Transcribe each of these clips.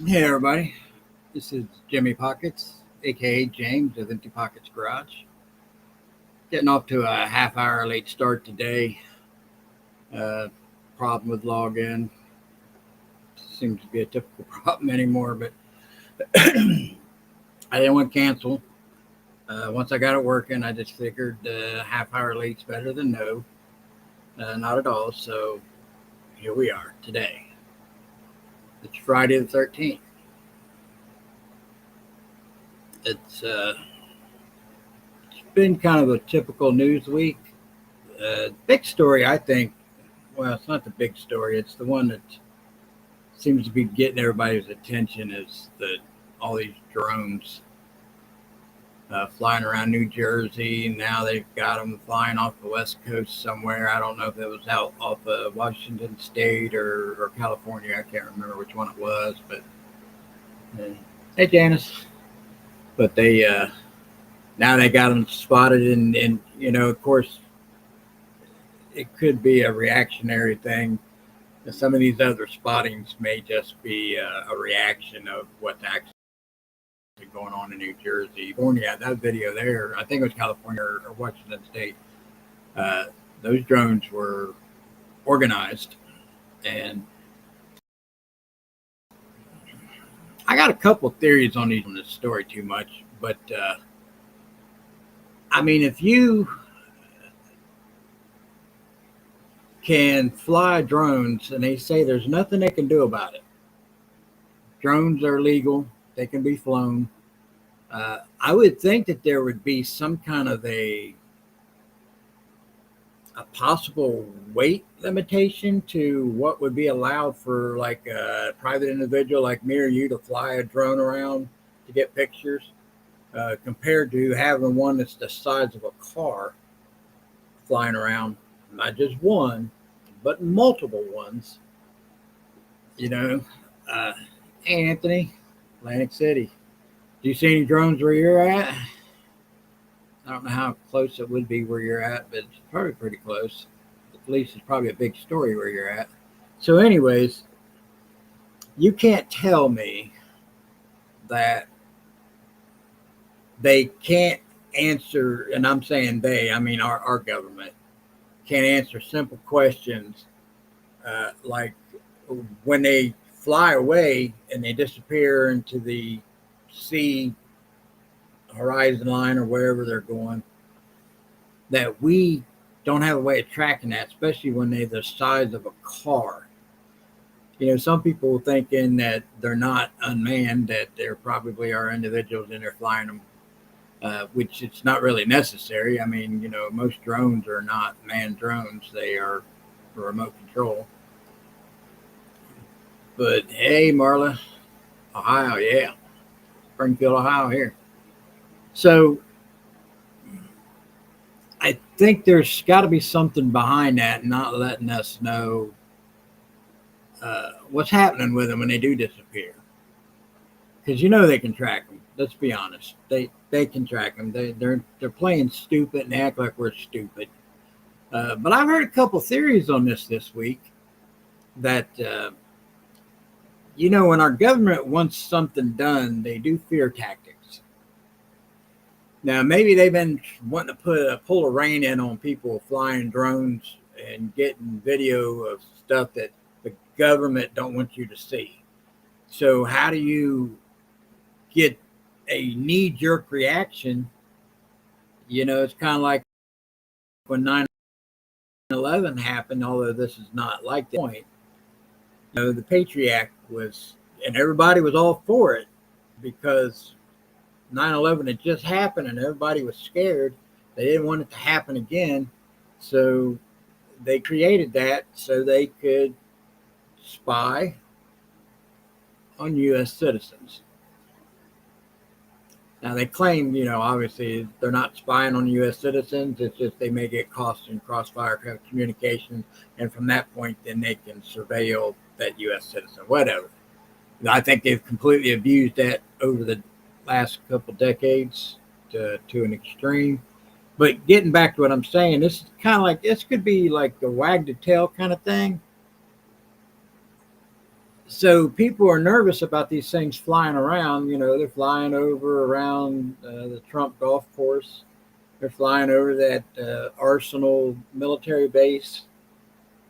Hey everybody, this is Jimmy Pockets, aka James of Empty Pockets Garage. Getting off to a half hour late start today. Uh, Problem with login seems to be a typical problem anymore, but I didn't want to cancel. Once I got it working, I just figured half hour late's better than no, not at all. So here we are today. It's Friday the 13th. It's been kind of a typical news week. Big story, I think. Well, it's not the big story. It's the one that seems to be getting everybody's attention. Is that all these drones flying around New Jersey? Now they've got them flying off the West Coast somewhere. I don't know if it was out off of Washington State or California. I can't remember which one it was. But hey, Janice. But they now they got them spotted, and of course, it could be a reactionary thing. Some of these other spottings may just be a reaction of what's actually going on in New Jersey. California, that video there, I think it was California or Washington State. Uh, those drones were organized. And I got a couple theories on this story too much. But I mean, if you can fly drones and they say there's nothing they can do about it, drones are legal, they can be flown. I would think that there would be some kind of a possible weight limitation to what would be allowed for like a private individual like me or you to fly a drone around to get pictures, compared to having one that's the size of a car flying around, not just one, but multiple ones. You know, uh, hey Anthony, Atlantic City. Do you see any drones where you're at? I don't know how close it would be where you're at, but it's probably pretty close. At least it's probably a big story where you're at. So, anyways, you can't tell me that they can't answer, and I'm saying they, I mean our government, can't answer simple questions like when they fly away and they disappear into the sea horizon line or wherever they're going, that we don't have a way of tracking that, especially when they're the size of a car. Some people thinking that they're not unmanned, that there probably are individuals in there flying them, which it's not really necessary. I mean, most drones are not manned drones; they are for remote control. But hey, Marla, Ohio, yeah, Springfield, Ohio, here. So I think there's got to be something behind that, not letting us know what's happening with them when they do disappear. Because they can track them. Let's be honest, they can track them. They're playing stupid and act like we're stupid. But I've heard a couple theories on this week that when our government wants something done, they do fear tactics. Now, maybe they've been wanting to pull a rein in on people flying drones and getting video of stuff that the government don't want you to see. So how do you get a knee-jerk reaction? It's kind of like when 9/11 happened, although this is not like that point. The Patriot Act was, and everybody was all for it because 9/11 had just happened and everybody was scared. They didn't want it to happen again. So they created that so they could spy on U.S. citizens. Now they claim, obviously they're not spying on U.S. citizens. It's just they may get caught in crossfire communications, and from that point, then they can surveil that U.S. citizen, whatever. I think they've completely abused that over the last couple decades to an extreme. But getting back to what I'm saying, this is kind of like, this could be like the wag the tail kind of thing. So people are nervous about these things flying around. You know, they're flying over around the Trump golf course. They're flying over that Arsenal military base.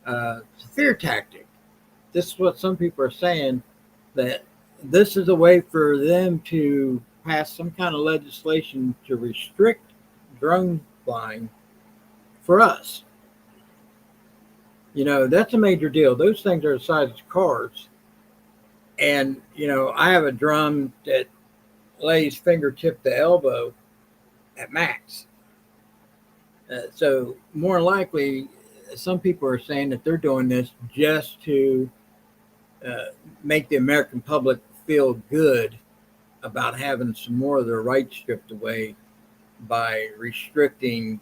It's a fear tactic. This is what some people are saying, that this is a way for them to pass some kind of legislation to restrict drone flying for us. You know, that's a major deal. Those things are the size of cars. And, you know, I have a drum that lays fingertip to elbow at max. So, more likely, some people are saying that they're doing this just to uh, make the American public feel good about having some more of their rights stripped away by restricting,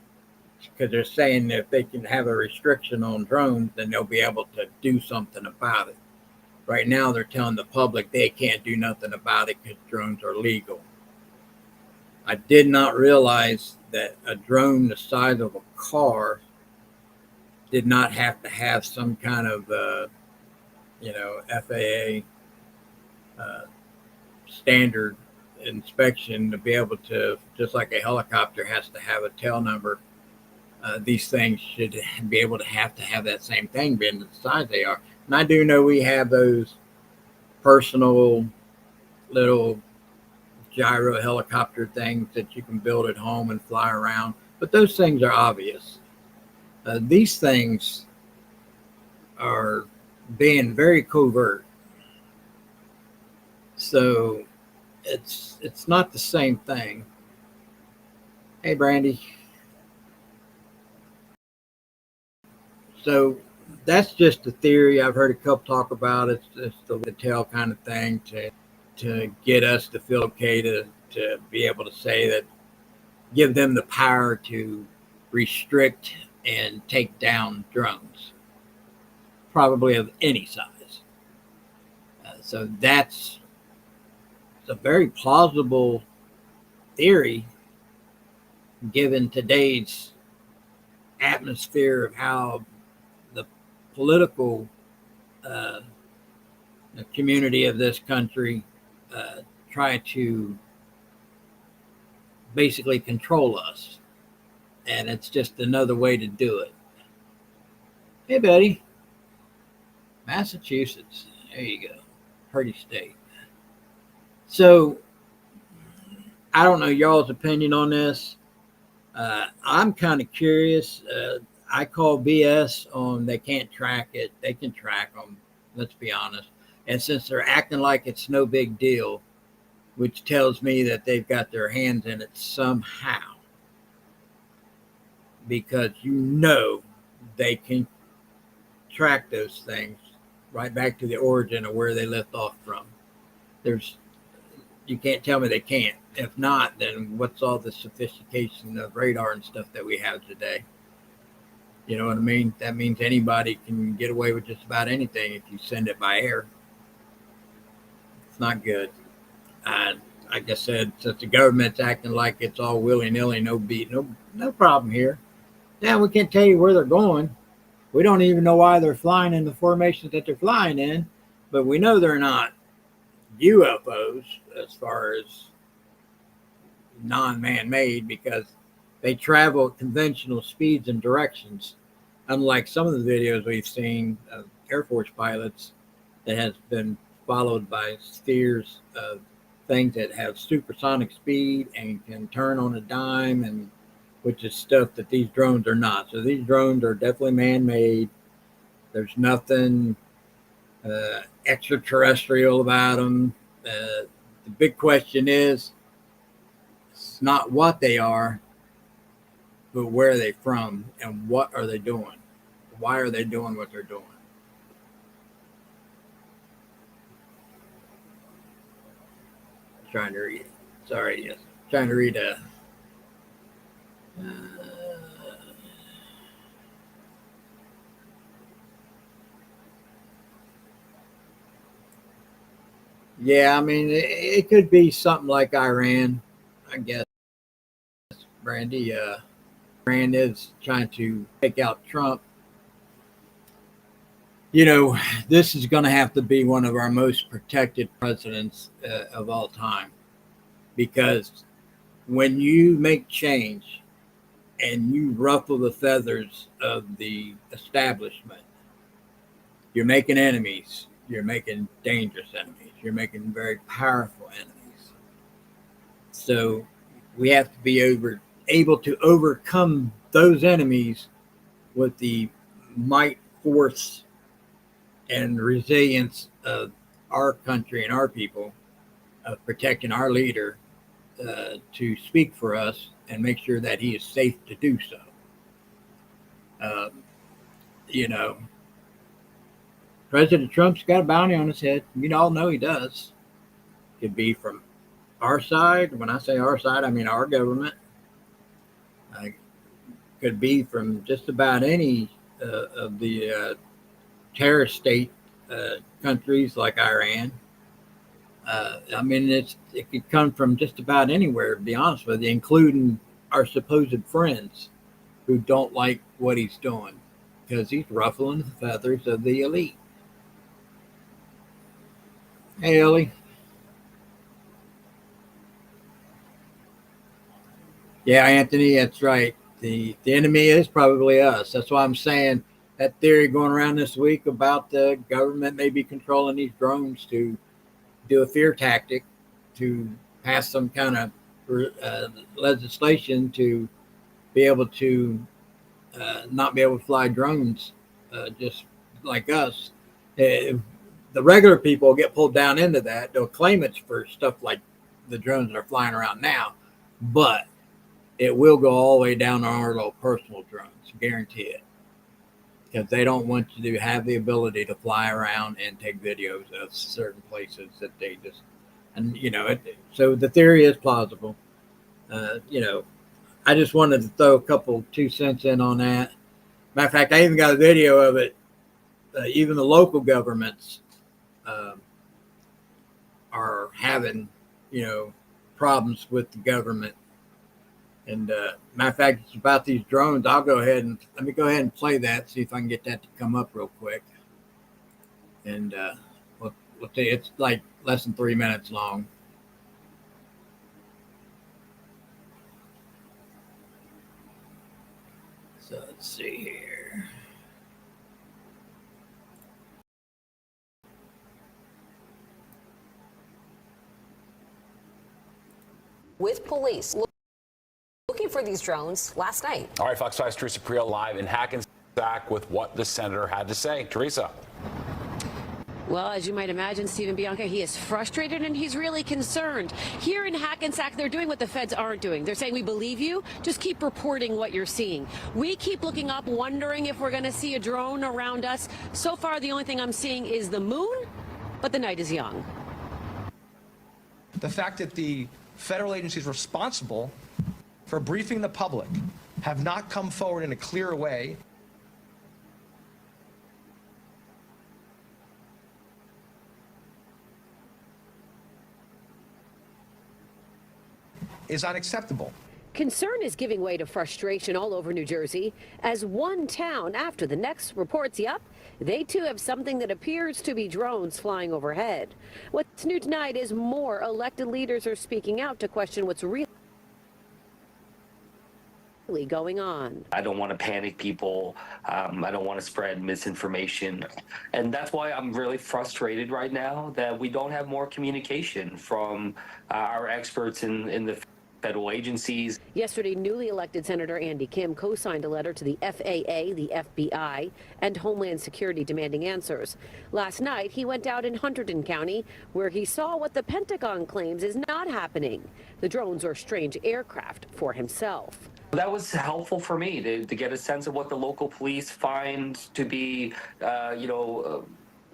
because they're saying that if they can have a restriction on drones, then they'll be able to do something about it. Right now, they're telling the public they can't do nothing about it because drones are legal. I did not realize that a drone the size of a car did not have to have some kind of, FAA uh, standard inspection to be able to, just like a helicopter has to have a tail number. These things should be able to have that same thing, being the size they are. And I do know we have those personal little gyro helicopter things that you can build at home and fly around, but those things are obvious. These things are being very covert, so it's not the same thing. Hey, Brandy. So that's just a theory. I've heard a couple talk about it. It's the tell kind of thing to get us to feel okay to be able to say that, give them the power to restrict and take down drones, probably of any size. So that's a very plausible theory given today's atmosphere of how the political uh, community of this country try to basically control us. And it's just another way to do it. Hey, buddy. Massachusetts. There you go. Pretty state. So I don't know y'all's opinion on this. I'm kind of curious. I call BS on they can't track it. They can track them. Let's be honest. And since they're acting like it's no big deal, which tells me that they've got their hands in it somehow, because they can track those things right back to the origin of where they left off from. There's You can't tell me they can't. If not, then what's all the sophistication of radar and stuff that we have today? You know what I mean? That means anybody can get away with just about anything if you send it by air. It's not good. Like I said, since the government's acting like it's all willy nilly, no problem here. Yeah, we can't tell you where they're going. We don't even know why they're flying in the formations that they're flying in, but we know they're not UFOs as far as non-man made, because they travel at conventional speeds and directions, unlike some of the videos we've seen of Air Force pilots that has been followed by spheres of things that have supersonic speed and can turn on a dime, and which is stuff that these drones are not. So these drones are definitely man-made. There's nothing extraterrestrial about them. The big question is, it's not what they are, but where are they from and what are they doing? Why are they doing what they're doing? Trying to read. Sorry, yes. Trying to read a. Uh, yeah, I mean, it could be something like Iran, I guess. Brandy, Iran is trying to take out Trump. You know, this is going to have to be one of our most protected presidents of all time, because when you make change and you ruffle the feathers of the establishment, you're making enemies. You're making dangerous enemies. You're making very powerful enemies. So we have to be able to overcome those enemies with the might, force, and resilience of our country and our people, of protecting our leader to speak for us and make sure that he is safe to do so. Uh, you know, President Trump's got a bounty on his head. We all know he does. Could be from our side. When I say our side, I mean our government. Could be from just about any of the terrorist state countries like Iran. I mean, it could come from just about anywhere, to be honest with you, including our supposed friends who don't like what he's doing because he's ruffling the feathers of the elite. Hey, Ellie. Yeah, Anthony, that's right. The enemy is probably us. That's why I'm saying that theory going around this week about the government maybe controlling these drones to do a fear tactic, to pass some kind of legislation to be able to not be able to fly drones just like us. If the regular people get pulled down into that. They'll claim it's for stuff like the drones that are flying around now, but it will go all the way down to our little personal drones, guarantee it. Because they don't want you to have the ability to fly around and take videos of certain places that they just, and so the theory is plausible. I just wanted to throw a couple 2 cents in on that. Matter of fact, I even got a video of it. Even the local governments are having, problems with the government. And matter of fact, it's about these drones. Let me go ahead and play that, see if I can get that to come up real quick. And we'll see. It's like less than 3 minutes long. So let's see here. With police looking for these drones last night. All right, Fox 5's Teresa Priel live in Hackensack with what the senator had to say. Teresa. Well, as you might imagine, Stephen Bianca, he is frustrated and he's really concerned. Here in Hackensack, they're doing what the feds aren't doing. They're saying, we believe you, just keep reporting what you're seeing. We keep looking up, wondering if we're going to see a drone around us. So far, the only thing I'm seeing is the moon, but the night is young. The fact that the federal agencies responsible for briefing the public have not come forward in a clear way is unacceptable. Concern is giving way to frustration all over New Jersey as one town after the next reports, yep, they too have something that appears to be drones flying overhead. What's new tonight is more elected leaders are speaking out to question what's really going on. I don't want to panic people. I don't want to spread misinformation. And that's why I'm really frustrated right now that we don't have more communication from our experts in the federal agencies. Yesterday, newly elected Senator Andy Kim co-signed a letter to the FAA, the FBI, and Homeland Security demanding answers. Last night, he went out in Hunterdon County, where he saw what the Pentagon claims is not happening. The drones are strange aircraft for himself. That was helpful for me to get a sense of what the local police find to be,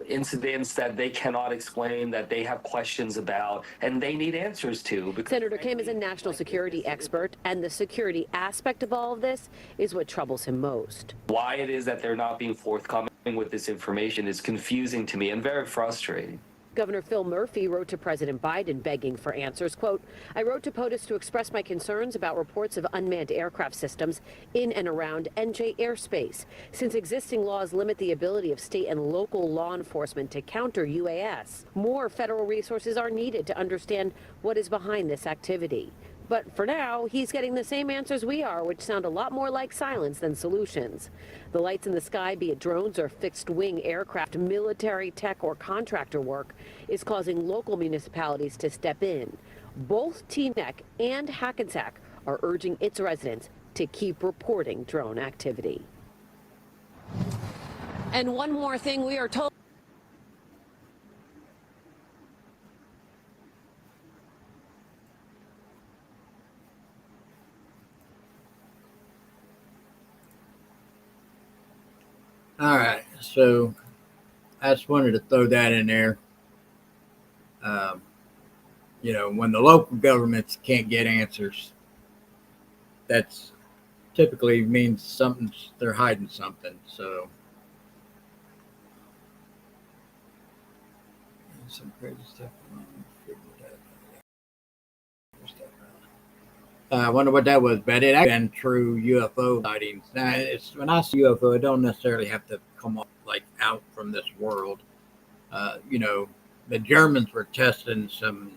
incidents that they cannot explain, that they have questions about, and they need answers to. Senator Kim is a national security expert, and the security aspect of all of this is what troubles him most. Why it is that they're not being forthcoming with this information is confusing to me and very frustrating. Governor Phil Murphy wrote to President Biden begging for answers. Quote, I wrote to POTUS to express my concerns about reports of unmanned aircraft systems in and around NJ airspace, since existing laws limit the ability of state and local law enforcement to counter UAS. More federal resources are needed to understand what is behind this activity. But for now, he's getting the same answers we are, which sound a lot more like silence than solutions. The lights in the sky, be it drones or fixed-wing aircraft, military tech or contractor work, is causing local municipalities to step in. Both Teaneck and Hackensack are urging its residents to keep reporting drone activity. And one more thing, we are told All right, so I just wanted to throw that in there. Um, when the local governments can't get answers, that's typically means they're hiding something. So some crazy stuff. I wonder what that was, but it actually been true UFO sightings. Now, when I see UFO, it don't necessarily have to come off like out from this world. The Germans were testing some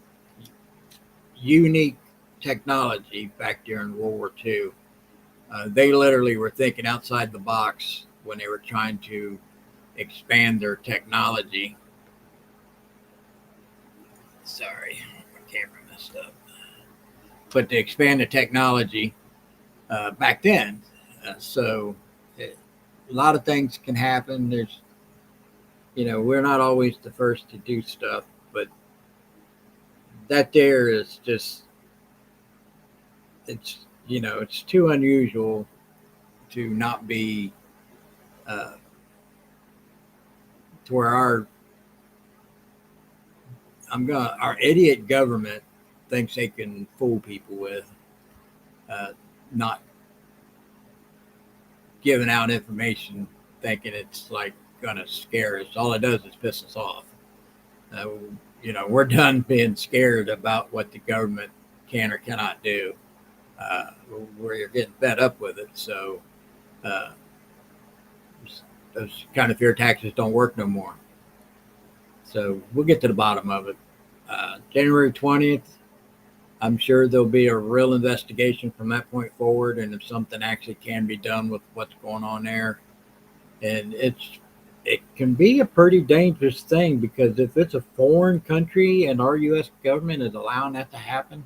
unique technology back during World War II. They literally were thinking outside the box when they were trying to expand their technology. Sorry, my camera messed up. But to expand the technology back then. A lot of things can happen. We're not always the first to do stuff, but that there is just, it's too unusual to not be, to where our idiot government thinks they can fool people with not giving out information, thinking it's like gonna scare us. All it does is piss us off. We're done being scared about what the government can or cannot do. We're getting fed up with it. So those kind of fear tactics don't work no more. So we'll get to the bottom of it. January 20th. I'm sure there'll be a real investigation from that point forward, and if something actually can be done with what's going on there. And it can be a pretty dangerous thing, because if it's a foreign country and our U.S. government is allowing that to happen,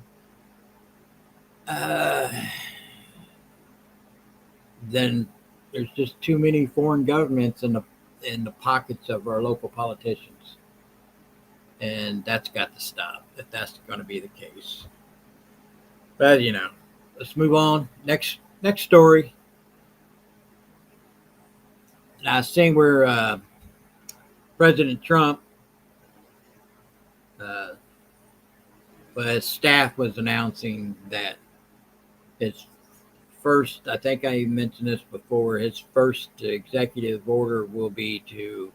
then there's just too many foreign governments in the pockets of our local politicians, and that's got to stop if that's going to be the case. But let's move on. Next story. Now, seeing where President Trump, his staff was announcing that his first, I think I mentioned this before, his first executive order will be to,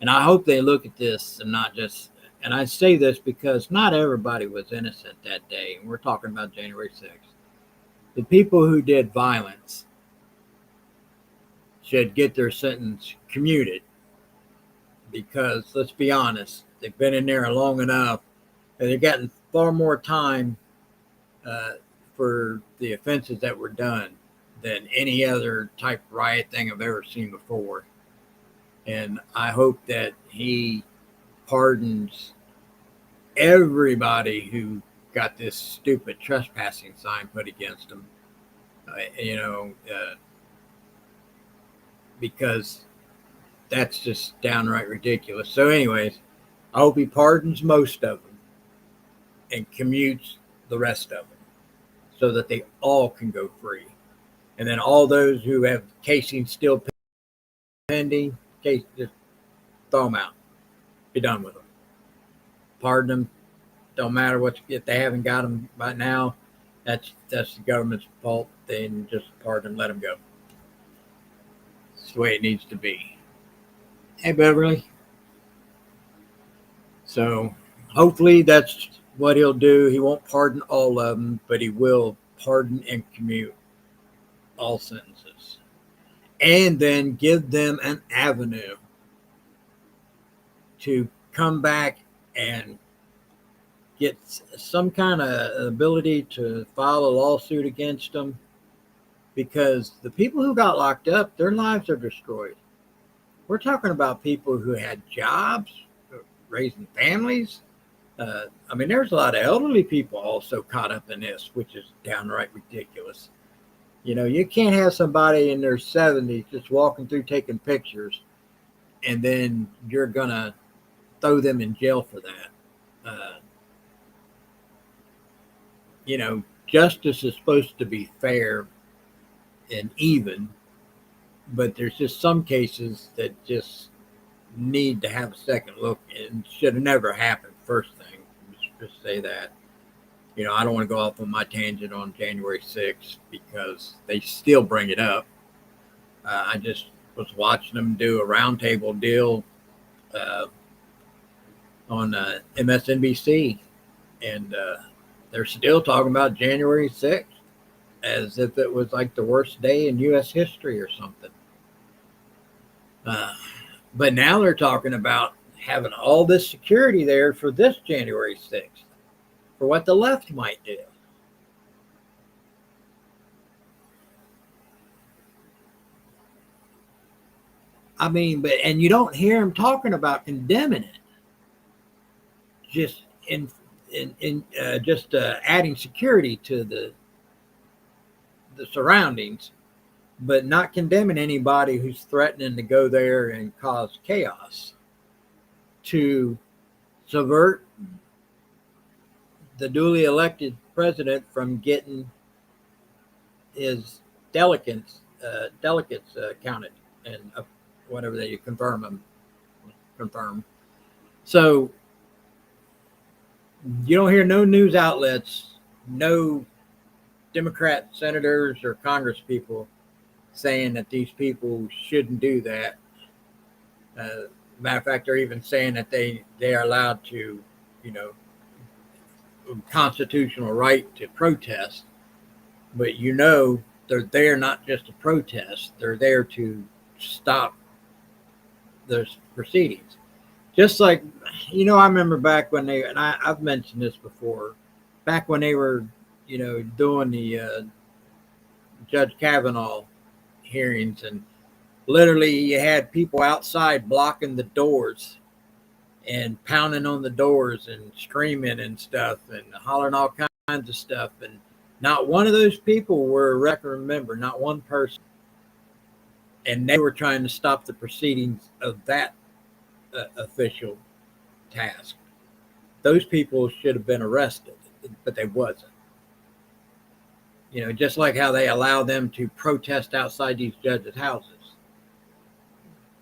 and I hope they look at this and not just, and I say this because not everybody was innocent that day. And we're talking about January 6th. The people who did violence should get their sentence commuted, because let's be honest, they've been in there long enough and they've gotten far more time for the offenses that were done than any other type riot thing I've ever seen before. And I hope that he pardons everybody who got this stupid trespassing sign put against them, because that's just downright ridiculous. So anyways, I hope he pardons most of them and commutes the rest of them so that they all can go free. And then all those who have casing still pending, just throw them out. Be done with them. Pardon them. Don't matter if they haven't got them by now. That's the government's fault. Then just pardon them, let them go. It's the way it needs to be. Hey, Beverly. So hopefully that's what he'll do. He won't pardon all of them, but he will pardon and commute all sentences, and then give them an avenue to come back and get some kind of ability to file a lawsuit against them, because the people who got locked up, their lives are destroyed. We're talking about people who had jobs, raising families. I mean, there's a lot of elderly people also caught up in this, which is downright ridiculous. You know, you can't have somebody in their 70s just walking through taking pictures, and then you're going to throw them in jail for that. You know, justice is supposed to be fair and even, but there's just some cases that just need to have a second look and should have never happened. First thing, just say that. You know, I don't want to go off on my tangent on January 6th because they still bring it up. I just was watching them do a roundtable deal on MSNBC, and they're still talking about January 6th as if it was like the worst day in U.S. history or something. But now they're talking about having all this security there for this January 6th, for what the left might do. I mean, and you don't hear them talking about condemning it, just adding security to the surroundings, but not condemning anybody who's threatening to go there and cause chaos to subvert the duly elected president from getting his delegates counted and whatever they confirm. So you don't hear no news outlets, no Democrat senators or Congress people saying that these people shouldn't do that. Matter of fact, they're even saying that they are allowed to, you know, constitutional right to protest. But you know, they're there not just to protest; they're there to stop those proceedings. Just like, you know, I remember back when I've mentioned this before, back when they were, you know, doing the Judge Kavanaugh hearings, and literally you had people outside blocking the doors and pounding on the doors and screaming and stuff and hollering all kinds of stuff. And not one of those people were a record member, not one person. And they were trying to stop the proceedings of that official task. Those people should have been arrested, but they wasn't. You know, just like how they allow them to protest outside these judges' houses.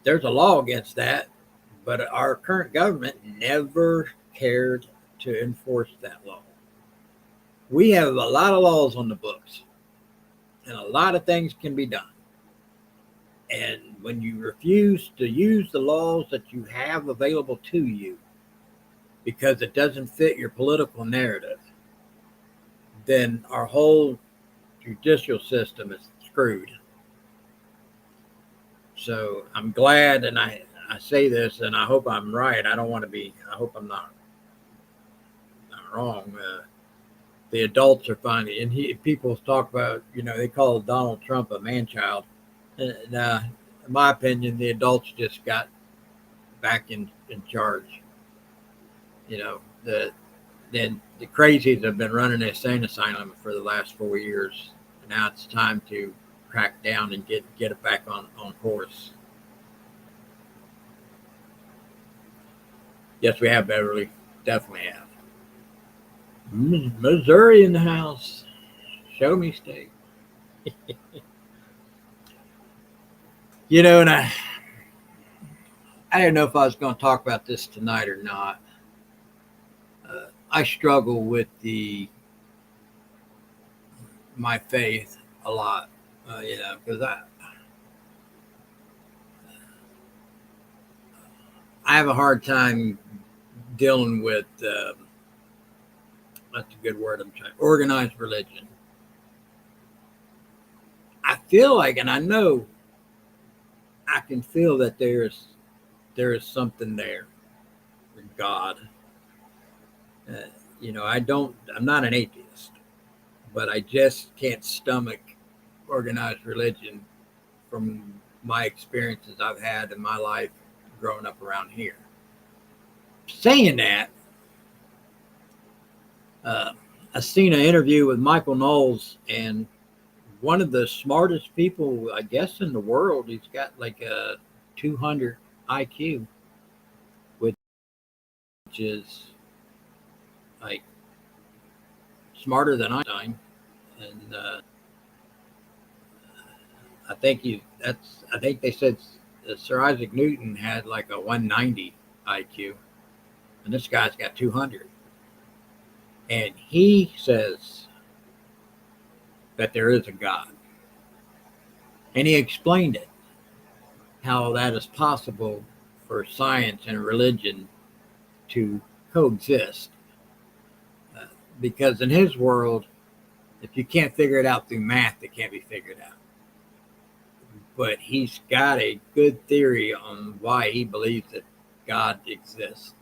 There's a law against that, but our current government never cared to enforce that law. We have a lot of laws on the books, and a lot of things can be done. And when you refuse to use the laws that you have available to you because it doesn't fit your political narrative, then our whole judicial system is screwed. So I'm glad, and I say this, and I hope I'm right. I hope I'm not wrong. The adults are finally, and people talk about, you know, they call Donald Trump a man-child. And in my opinion, the adults just got back in charge. You know, the crazies have been running the insane asylum for the last 4 years. And now it's time to crack down and get it back on course. Yes, we have, Beverly. Definitely have. Missouri in the house. Show me state. You know, and I didn't know if I was going to talk about this tonight or not. I struggle with my faith a lot, you know, because I have a hard time dealing with, that's a good word I'm trying, organized religion. I feel like, and I know, I can feel that there is something there with God. I'm not an atheist, but I just can't stomach organized religion from my experiences I've had in my life growing up around here. Saying that, I seen an interview with Michael Knowles, and one of the smartest people, I guess, in the world. He's got like a 200 IQ, which is like smarter than Einstein. And I think they said Sir Isaac Newton had like a 190 IQ, and this guy's got 200. And he says that there is a God. And he explained it, how that is possible for science and religion to coexist. Because in his world, if you can't figure it out through math, it can't be figured out. But he's got a good theory on why he believes that God exists.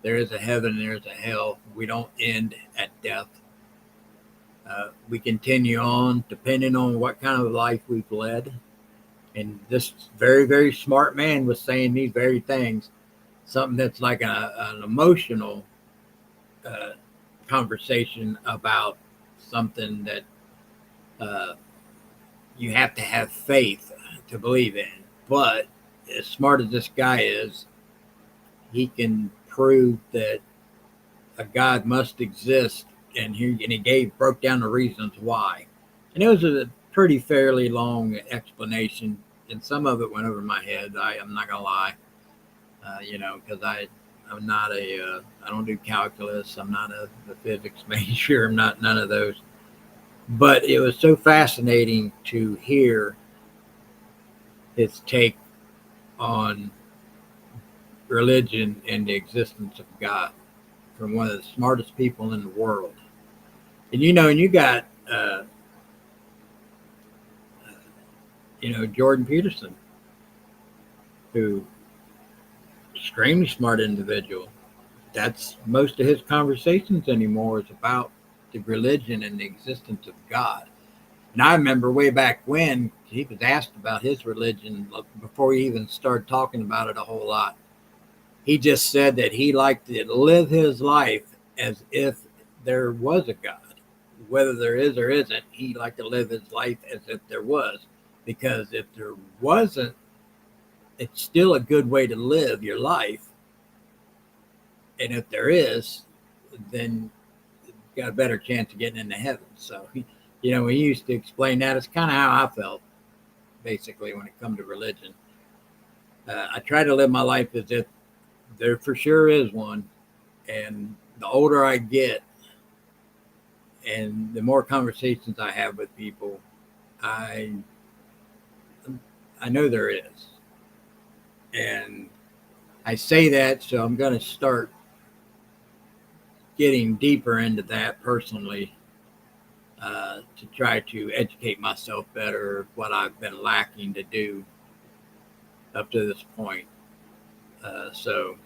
There is a heaven and there is a hell. We don't end at death. We continue on depending on what kind of life we've led. And this very, very smart man was saying these very things, something that's like an emotional conversation about something that you have to have faith to believe in. But as smart as this guy is, he can prove that a God must exist, and he broke down the reasons why. And it was a pretty fairly long explanation, and some of it went over my head. I'm not gonna lie, because I'm not I don't do calculus. I'm not a physics major. I'm not none of those. But it was so fascinating to hear his take on religion and the existence of God from one of the smartest people in the world. And you got Jordan Peterson, who extremely smart individual. That's most of his conversations anymore is about the religion and the existence of God. And I remember way back when he was asked about his religion before he even started talking about it a whole lot. He just said that he liked to live his life as if there was a God. Whether there is or isn't, he liked to live his life as if there was. Because if there wasn't, it's still a good way to live your life. And if there is, then you've got a better chance of getting into heaven. So, when he used to explain that, it's kind of how I felt, basically, when it comes to religion. I try to live my life as if there for sure is one. And the older I get and the more conversations I have with people, I know there is. And I say that, so I'm going to start getting deeper into that personally, to try to educate myself better what I've been lacking to do up to this point. So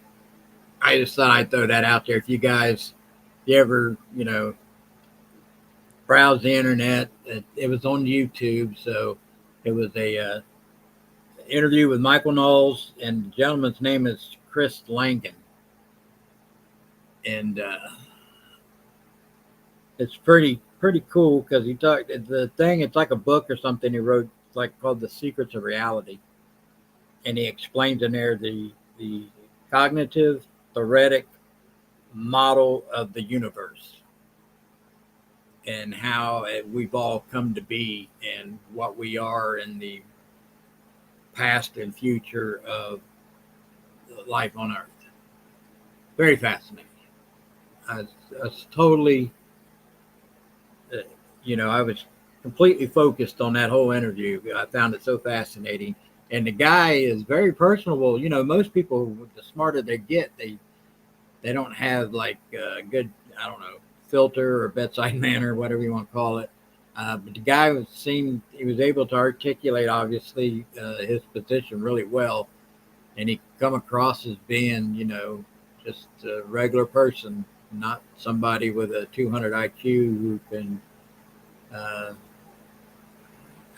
I just thought I'd throw that out there. If you ever, browse the internet, it was on YouTube. So it was a interview with Michael Knowles, and the gentleman's name is Chris Langan. And it's pretty cool because he talked the thing. It's like a book or something he wrote, called The Secrets of Reality, and he explains in there the cognitive theoretic model of the universe and how we've all come to be and what we are in the past and future of life on Earth. Very fascinating. I was totally, I was completely focused on that whole interview. I found it so fascinating. And the guy is very personable. Most people, the smarter they get, They don't have like a good, I don't know, filter or bedside manner, whatever you want to call it. But the guy he was able to articulate, obviously, his position really well. And he come across as being, just a regular person, not somebody with a 200 IQ who can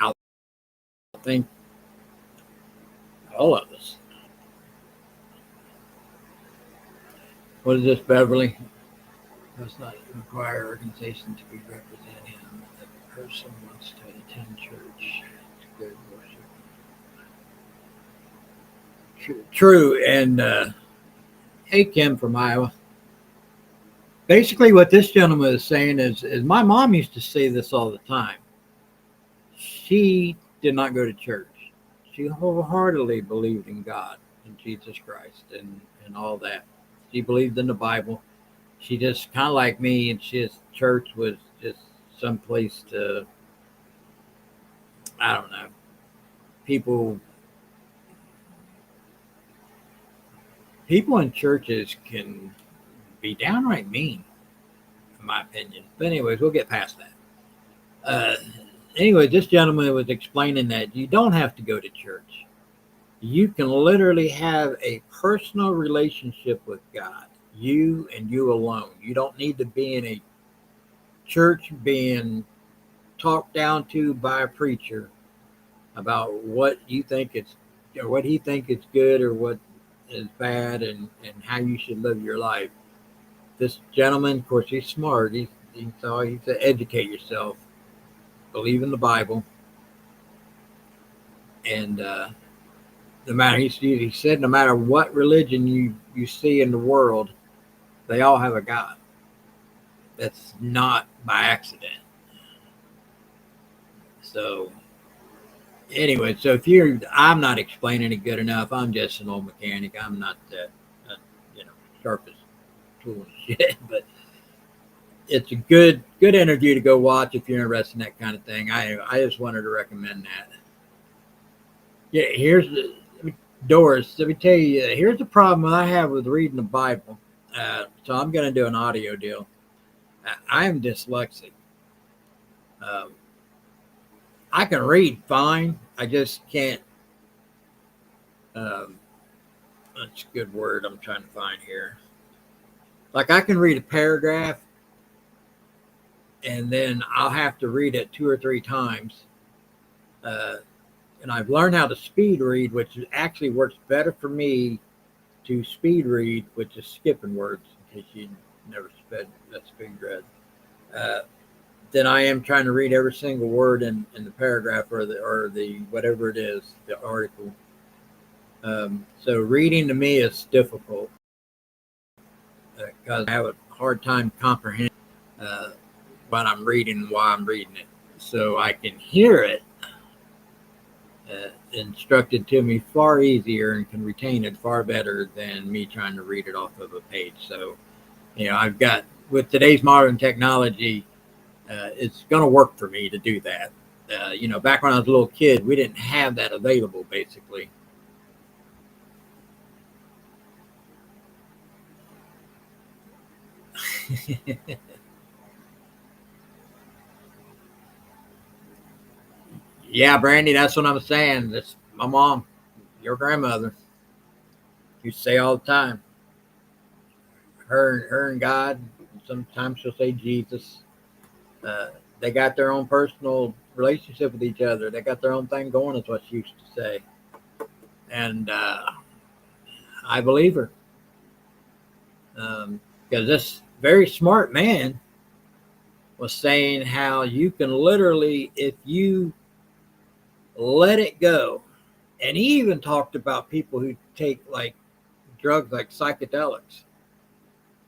outthink all of us. What is this, Beverly? Does not require organization to be represented him. If a person wants to attend church, it's good worship. True. And hey, Kim from Iowa. Basically, what this gentleman is saying is my mom used to say this all the time. She did not go to church. She wholeheartedly believed in God and Jesus Christ and all that. She believed in the Bible. She just kind of like me, and church was just some place to, I don't know, people in churches can be downright mean, in my opinion. But anyways, we'll get past that. Anyway, this gentleman was explaining that you don't have to go to church. You can literally have a personal relationship with God, you and you alone. You don't need to be in a church being talked down to by a preacher about what you think it's, or what he think is good or what is bad, and how you should live your life. This gentleman, of course, he's smart. He said, educate yourself, believe in the Bible, and no matter, he said, no matter what religion you see in the world, they all have a God. That's not by accident. So anyway, so I'm not explaining it good enough. I'm just an old mechanic. I'm not that, sharpest tool and shit, but it's a good interview to go watch if you're interested in that kind of thing. I just wanted to recommend that. Yeah, Doris, let me tell you, here's the problem I have with reading the Bible. So I'm going to do an audio deal. I am dyslexic. I can read fine. I just can't. That's a good word I'm trying to find here. Like, I can read a paragraph and then I'll have to read it 2 or 3 times. And I've learned how to speed read, which actually works better for me to speed read, which is skipping words, in case you never speed read, than I am trying to read every single word in the paragraph or the whatever it is, the article. So reading to me is difficult because I have a hard time comprehending what I'm reading and why I'm reading it. So I can hear it instructed to me far easier and can retain it far better than me trying to read it off of a page. So, I've got, with today's modern technology, it's going to work for me to do that. Back when I was a little kid, we didn't have that available, basically. Yeah, Brandy, that's what I'm saying. That's my mom, your grandmother, used to say all the time. Her and God, sometimes she'll say Jesus. They got their own personal relationship with each other. They got their own thing going, is what she used to say. And I believe her. Because this very smart man was saying how you can literally, if you let it go. And he even talked about people who take like drugs like psychedelics.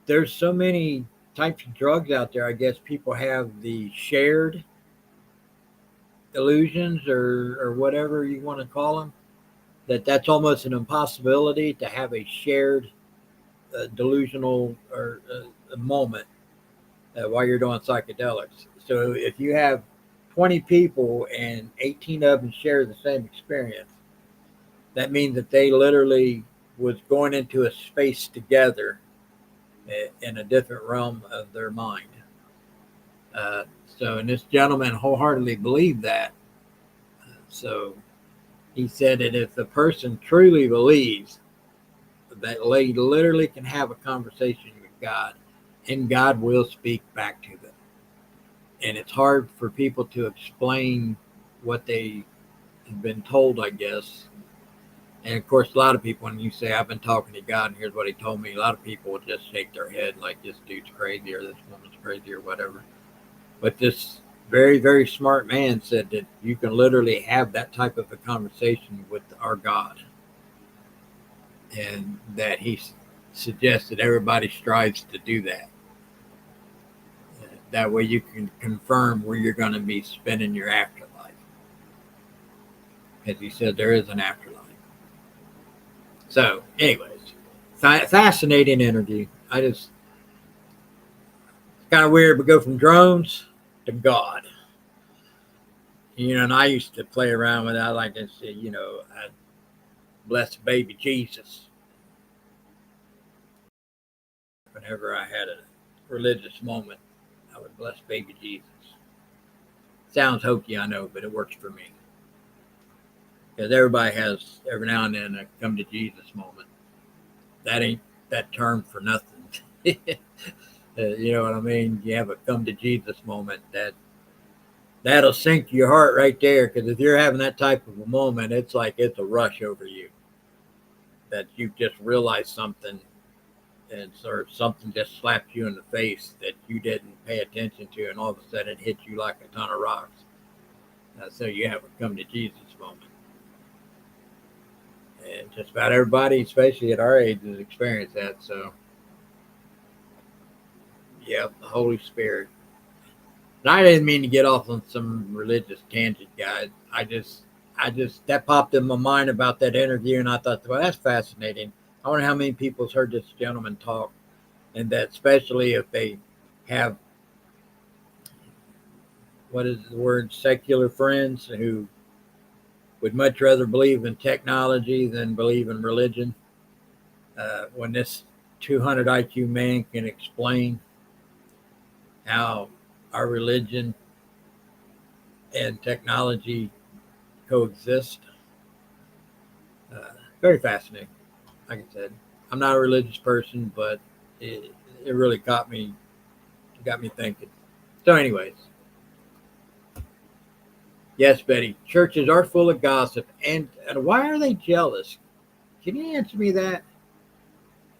There's so many types of drugs out there. I guess people have the shared illusions or whatever you want to call them, that's almost an impossibility to have a shared delusional or a moment while you're doing psychedelics. So if you have 20 people and 18 of them share the same experience, that means that they literally was going into a space together in a different realm of their mind. And this gentleman wholeheartedly believed that. So he said that if the person truly believes that they literally can have a conversation with God, and God will speak back to them. And it's hard for people to explain what they have been told, I guess. And of course, a lot of people, when you say, I've been talking to God and here's what he told me, a lot of people will just shake their head like this dude's crazy or this woman's crazy or whatever. But this very, very smart man said that you can literally have that type of a conversation with our God. And that he suggests that everybody strives to do that. That way you can confirm where you're going to be spending your afterlife. As he said, there is an afterlife. So, anyways, fascinating interview. It's kind of weird, but go from drones to God. And I used to play around with that. I like to say, I bless baby Jesus. Whenever I had a religious moment, I would bless baby Jesus. Sounds hokey, I know, but it works for me. Because everybody has, every now and then, a come to Jesus moment. That ain't that term for nothing. You know what I mean? You have a come to Jesus moment that'll sink your heart right there. Because if you're having that type of a moment, it's like it's a rush over you. That you just realized something, and sort of something just slapped you in the face that you didn't pay attention to, and all of a sudden it hit you like a ton of rocks. So you have a come to Jesus moment. And just about everybody, especially at our age, has experienced that. So, yeah, the Holy Spirit. And I didn't mean to get off on some religious tangent, guys. I just that popped in my mind about that interview, and I thought, well, that's fascinating. I wonder how many people have heard this gentleman talk, and that especially if they have, what is the word, secular friends who would much rather believe in technology than believe in religion. When this 200 IQ man can explain how our religion and technology coexist. Very fascinating. Like I said, I'm not a religious person, but it really got me thinking. So anyways, yes, Betty, churches are full of gossip. And why are they jealous? Can you answer me that?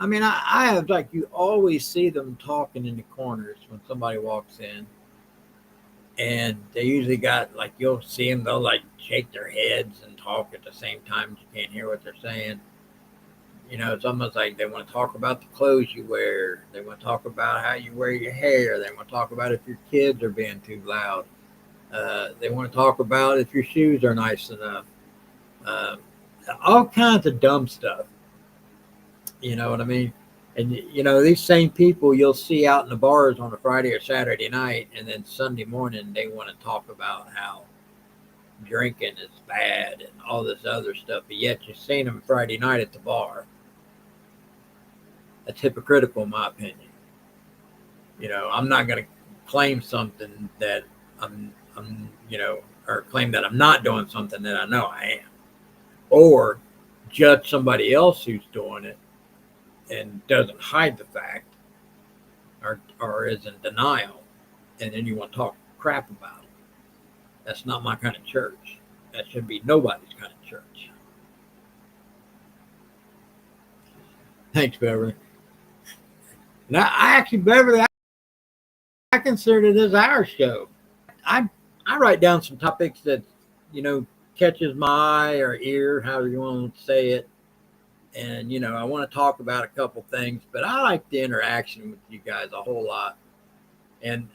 I mean, I have, like, you always see them talking in the corners when somebody walks in. And they usually got, like, you'll see them, they'll, like, shake their heads and talk at the same time. You can't hear what they're saying. It's almost like they want to talk about the clothes you wear. They want to talk about how you wear your hair. They want to talk about if your kids are being too loud. They want to talk about if your shoes are nice enough. All kinds of dumb stuff. You know what I mean? And, these same people you'll see out in the bars on a Friday or Saturday night, and then Sunday morning they want to talk about how drinking is bad and all this other stuff, but yet you're seeing them Friday night at the bar. That's hypocritical in my opinion. I'm not going to claim something that I'm or claim that I'm not doing something that I know I am, or judge somebody else who's doing it and doesn't hide the fact or is in denial, and then you want to talk crap about it. That's not my kind of church. That should be nobody's kind of church. Thanks, Beverly. Now, Beverly, I consider this our show. I write down some topics that, catches my eye or ear, however you want to say it. And, I want to talk about a couple things, but I like the interaction with you guys a whole lot. And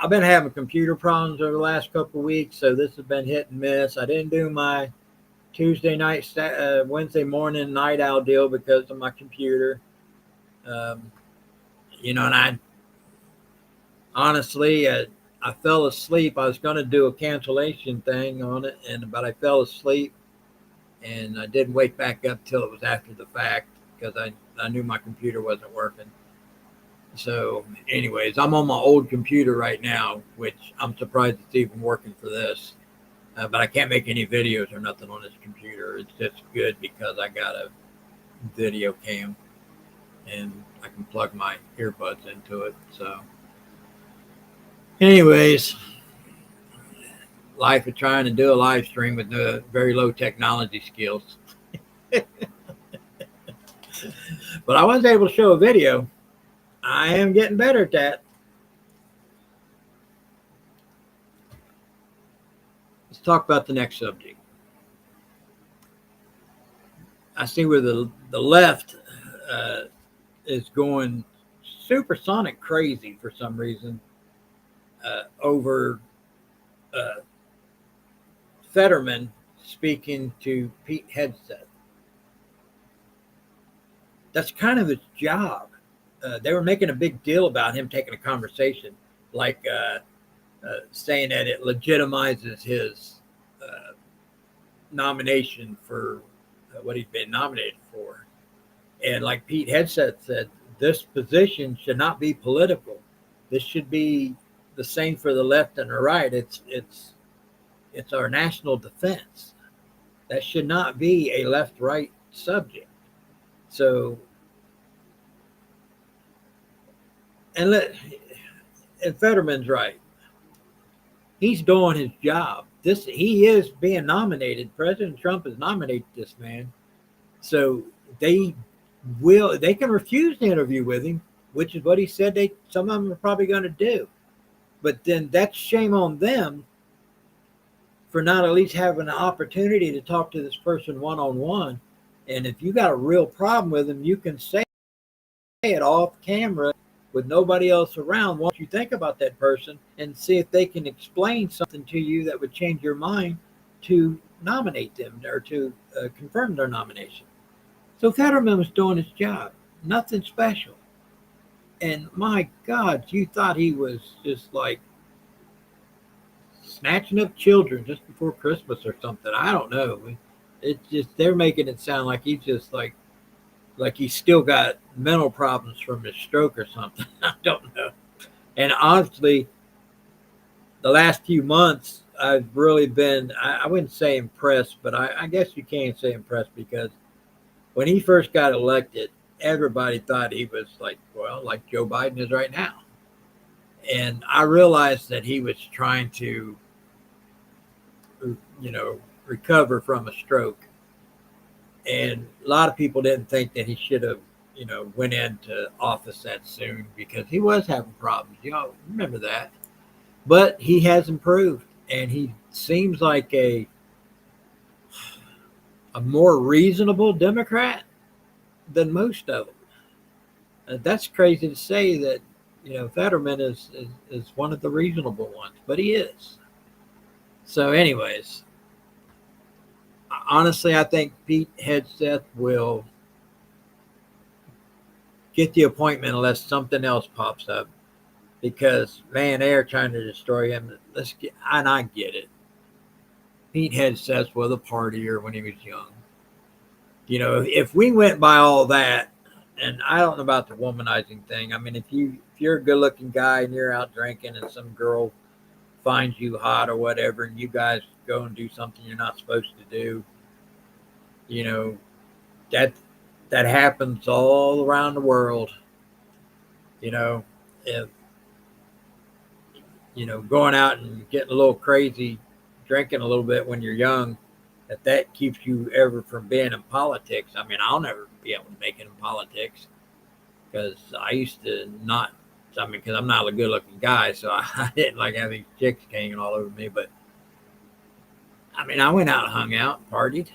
I've been having computer problems over the last couple of weeks, so this has been hit and miss. I didn't do my Tuesday night, Wednesday morning night owl deal because of my computer. And I honestly, I fell asleep. I was going to do a cancellation thing on it, but I fell asleep. And I didn't wake back up till it was after the fact because I knew my computer wasn't working. So, anyways, I'm on my old computer right now, which I'm surprised it's even working for this. But I can't make any videos or nothing on this computer. It's just good because I got a video cam and I can plug my earbuds into it. So, anyways, life of trying to do a live stream with very low technology skills. But I was able to show a video. I am getting better at that. Let's talk about the next subject. I see where the left is going supersonic crazy for some reason over Fetterman speaking to Pete Hegseth. That's kind of his job. They were making a big deal about him taking a conversation, like saying that it legitimizes his nomination for what he's been nominated for. And like Pete Hegseth said, this position should not be political. This should be the same for the left and the right. It's our national defense. That should not be a left-right subject. So, and Fetterman's right. He's doing his job. He is being nominated. President Trump has nominated this man. So they can refuse to interview with him, which is what he said some of them are probably going to do. But then that's shame on them for not at least having an opportunity to talk to this person one-on-one. And if you got a real problem with them, you can say it off camera with nobody else around what you think about that person and see if they can explain something to you that would change your mind to nominate them or to confirm their nomination. So Fetterman was doing his job, nothing special. And my God, you thought he was just like snatching up children just before Christmas or something. I don't know. It's just, they're making it sound like he's just like he's still got mental problems from his stroke or something. I don't know. And honestly, the last few months, I've really been, I wouldn't say impressed, but I guess you can say impressed, because when he first got elected, everybody thought he was like Joe Biden is right now. And I realized that he was trying to, recover from a stroke. And a lot of people didn't think that he should have, went into office that soon, because he was having problems. Remember that. But he has improved, and he seems like a more reasonable Democrat than most of them. That's crazy to say that, Fetterman is one of the reasonable ones, but he is. So anyways, honestly, I think Pete Hegseth will get the appointment unless something else pops up, because man, they are trying to destroy him. And I get it. Pete Hegseth was a partier when he was young. If we went by all that, and I don't know about the womanizing thing. I mean, if you're a good-looking guy and you're out drinking and some girl finds you hot or whatever, and you guys go and do something you're not supposed to do, that happens all around the world. If going out and getting a little crazy, drinking a little bit when you're young, that keeps you ever from being in politics. I mean, I'll never be able to make it in politics, because I used to not. I mean, because I'm not a good-looking guy, so I didn't like having chicks hanging all over me. But I mean, I went out and hung out, partied,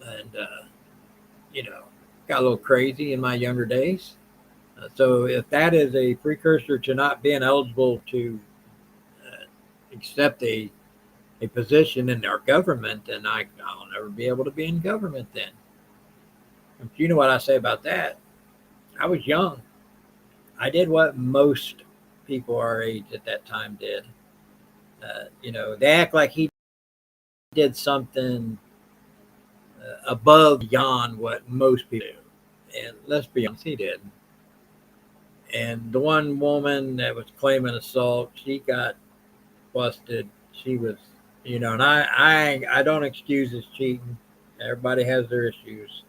and got a little crazy in my younger days. So if that is a precursor to not being eligible to accept a position in our government, then I'll never be able to be in government then. But you know what I say about that? I was young. I did what most people our age at that time did. They act like he did something above beyond what most people do. And let's be honest, he did. And the one woman that was claiming assault, she got busted. She was, and I don't excuse his cheating. Everybody has their issues.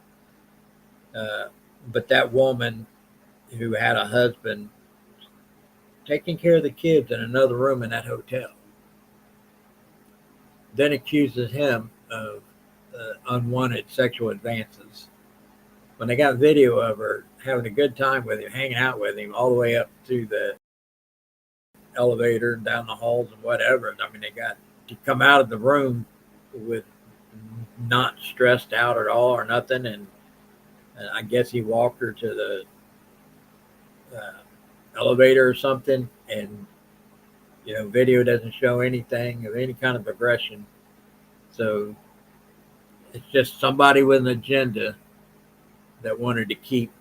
But that woman who had a husband taking care of the kids in another room in that hotel then accuses him of unwanted sexual advances. When they got video of her having a good time with him, hanging out with him all the way up to the elevator and down the halls and whatever. I mean, they got to come out of the room with not stressed out at all or nothing. And I guess he walked her to the elevator or something. And, video doesn't show anything of any kind of aggression. So it's just somebody with an agenda that wanted to keep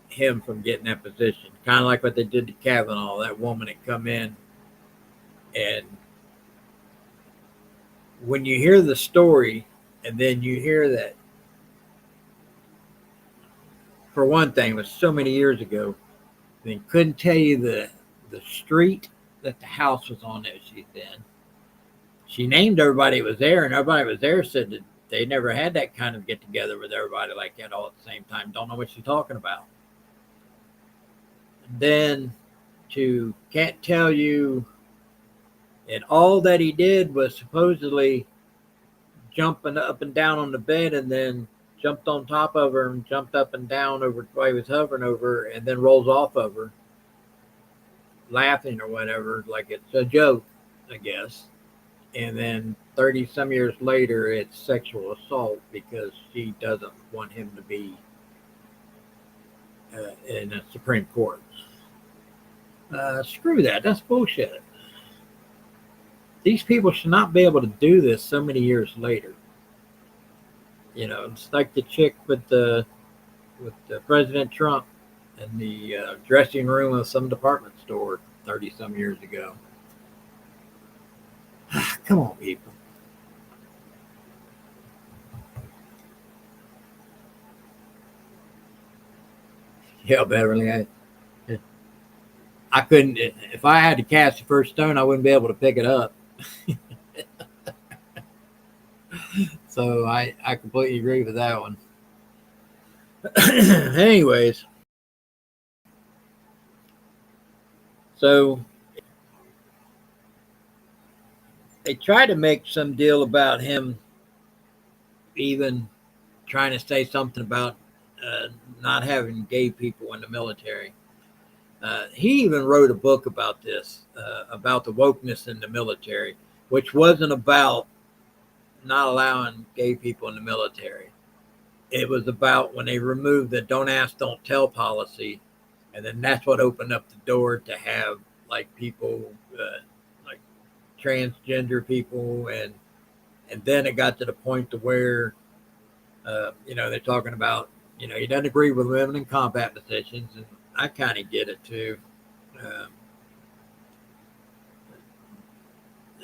him from getting that position. Kind of like what they did to Kavanaugh. That woman had come in, and when you hear the story and then you hear that, for one thing, it was so many years ago, they couldn't tell you the street that the house was on that she's in. She named everybody that was there, and everybody was there said that they never had that kind of get together with everybody like that all at the same time. Don't know what she's talking about. Then can't tell you, and all that he did was supposedly jumping up and down on the bed and then jumped on top of her and jumped up and down over while he was hovering over her and then rolls off of her, laughing or whatever, like it's a joke, I guess. And then 30 some years later, it's sexual assault because she doesn't want him to be in the Supreme Court. Screw that. That's bullshit. These people should not be able to do this so many years later. It's like the chick with President Trump in the dressing room of some department store 30 some years ago. Come on, people. Yeah, Beverly, I couldn't, if I had to cast the first stone, I wouldn't be able to pick it up. So I completely agree with that one. Anyways, so they tried to make some deal about him even trying to say something about not having gay people in the military. He even wrote a book about this, about the wokeness in the military, which wasn't about not allowing gay people in the military. It was about when they removed the don't ask, don't tell policy. And then that's what opened up the door to have like people, like transgender people. And then it got to the point to where, they're talking about, he doesn't agree with women in combat positions. And I kind of get it too.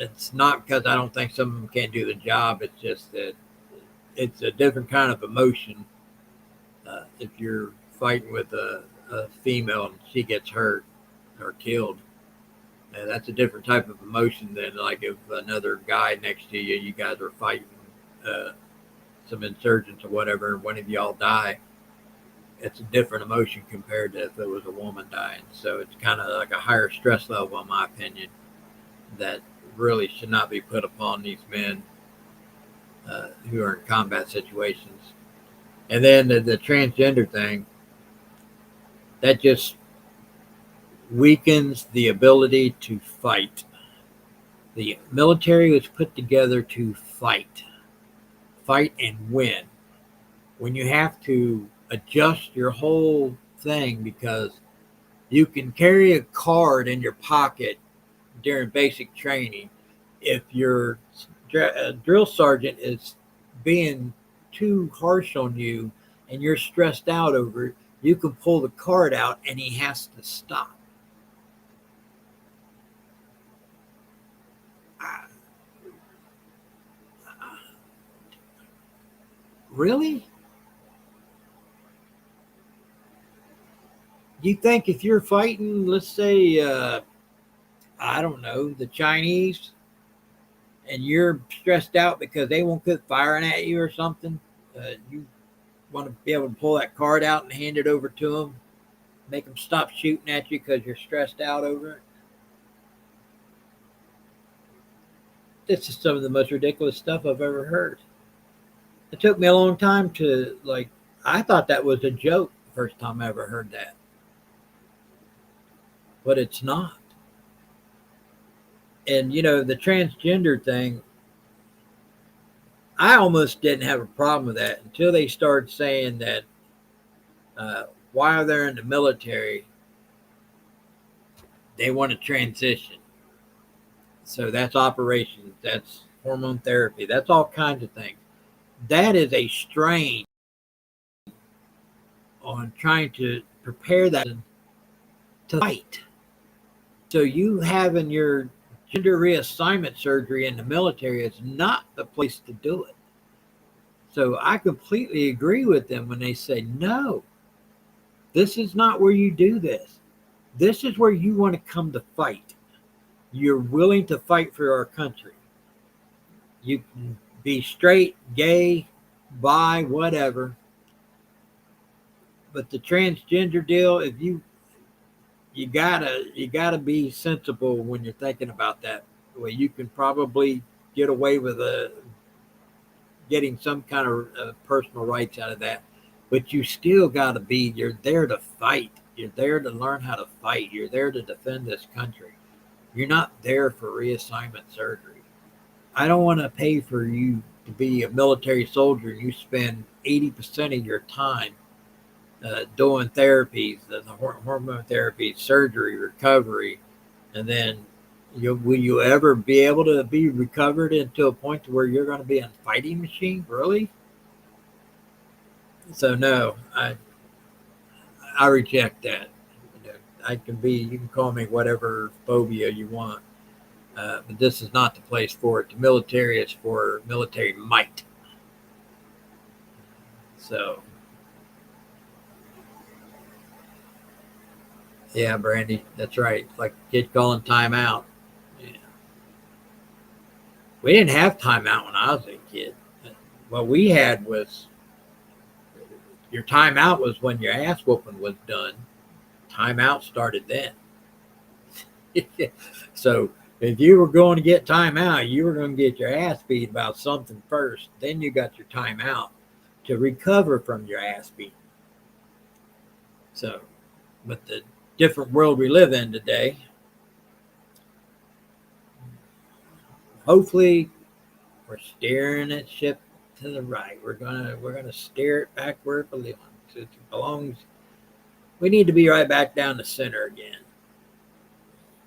It's not because I don't think some of them can't do the job. It's just that it's a different kind of emotion. If you're fighting with a female and she gets hurt or killed, that's a different type of emotion than like if another guy next to you, you guys are fighting some insurgents or whatever, and one of y'all die. It's a different emotion compared to if it was a woman dying. So it's kind of like a higher stress level, in my opinion, that really should not be put upon these men who are in combat situations. And then the transgender thing, that just weakens the ability to fight. The military was put together to fight and win. When you have to adjust your whole thing because you can carry a card in your pocket during basic training. If your drill sergeant is being too harsh on you and you're stressed out over it, you can pull the card out and he has to stop. Really? You think if you're fighting, let's say, I don't know, the Chinese, and you're stressed out because they won't quit firing at you or something, you want to be able to pull that card out and hand it over to them, make them stop shooting at you because you're stressed out over it. This is some of the most ridiculous stuff I've ever heard. It took me a long time to, like, I thought that was a joke the first time I ever heard that. But it's not. And, you know, the transgender thing, I almost didn't have a problem with that until they started saying that while they're in the military, they want to transition. So that's operations, that's hormone therapy, that's all kinds of things. That is a strain on trying to prepare that to fight. So you having your gender reassignment surgery in the military is not the place to do it. So I completely agree with them when they say, no, this is not where you do this. This is where you want to come to fight. You're willing to fight for our country. You can be straight, gay, bi, whatever. But the transgender deal, if you gotta be sensible when you're thinking about that. Well, you can probably get away with getting some kind of personal rights out of that, but you still gotta be. You're there to fight. You're there to learn how to fight. You're there to defend this country. You're not there for reassignment surgery. I don't want to pay for you to be a military soldier and you spend 80% of your time doing therapies, the hormone therapy, surgery, recovery, and then will you ever be able to be recovered into a point to where you're going to be a fighting machine? Really? So no, I reject that. You can call me whatever phobia you want, but this is not the place for it. The military is for military might. So. Yeah, Brandy, that's right. It's like a kid calling timeout. Yeah. We didn't have timeout when I was a kid. What we had was your timeout was when your ass whooping was done. Timeout started then. So if you were going to get timeout, you were going to get your ass beat about something first. Then you got your timeout to recover from your ass beat. So, but the different world we live in today, hopefully we're steering that ship to the right. We're gonna steer it back where it belongs. We need to be right back down the center again.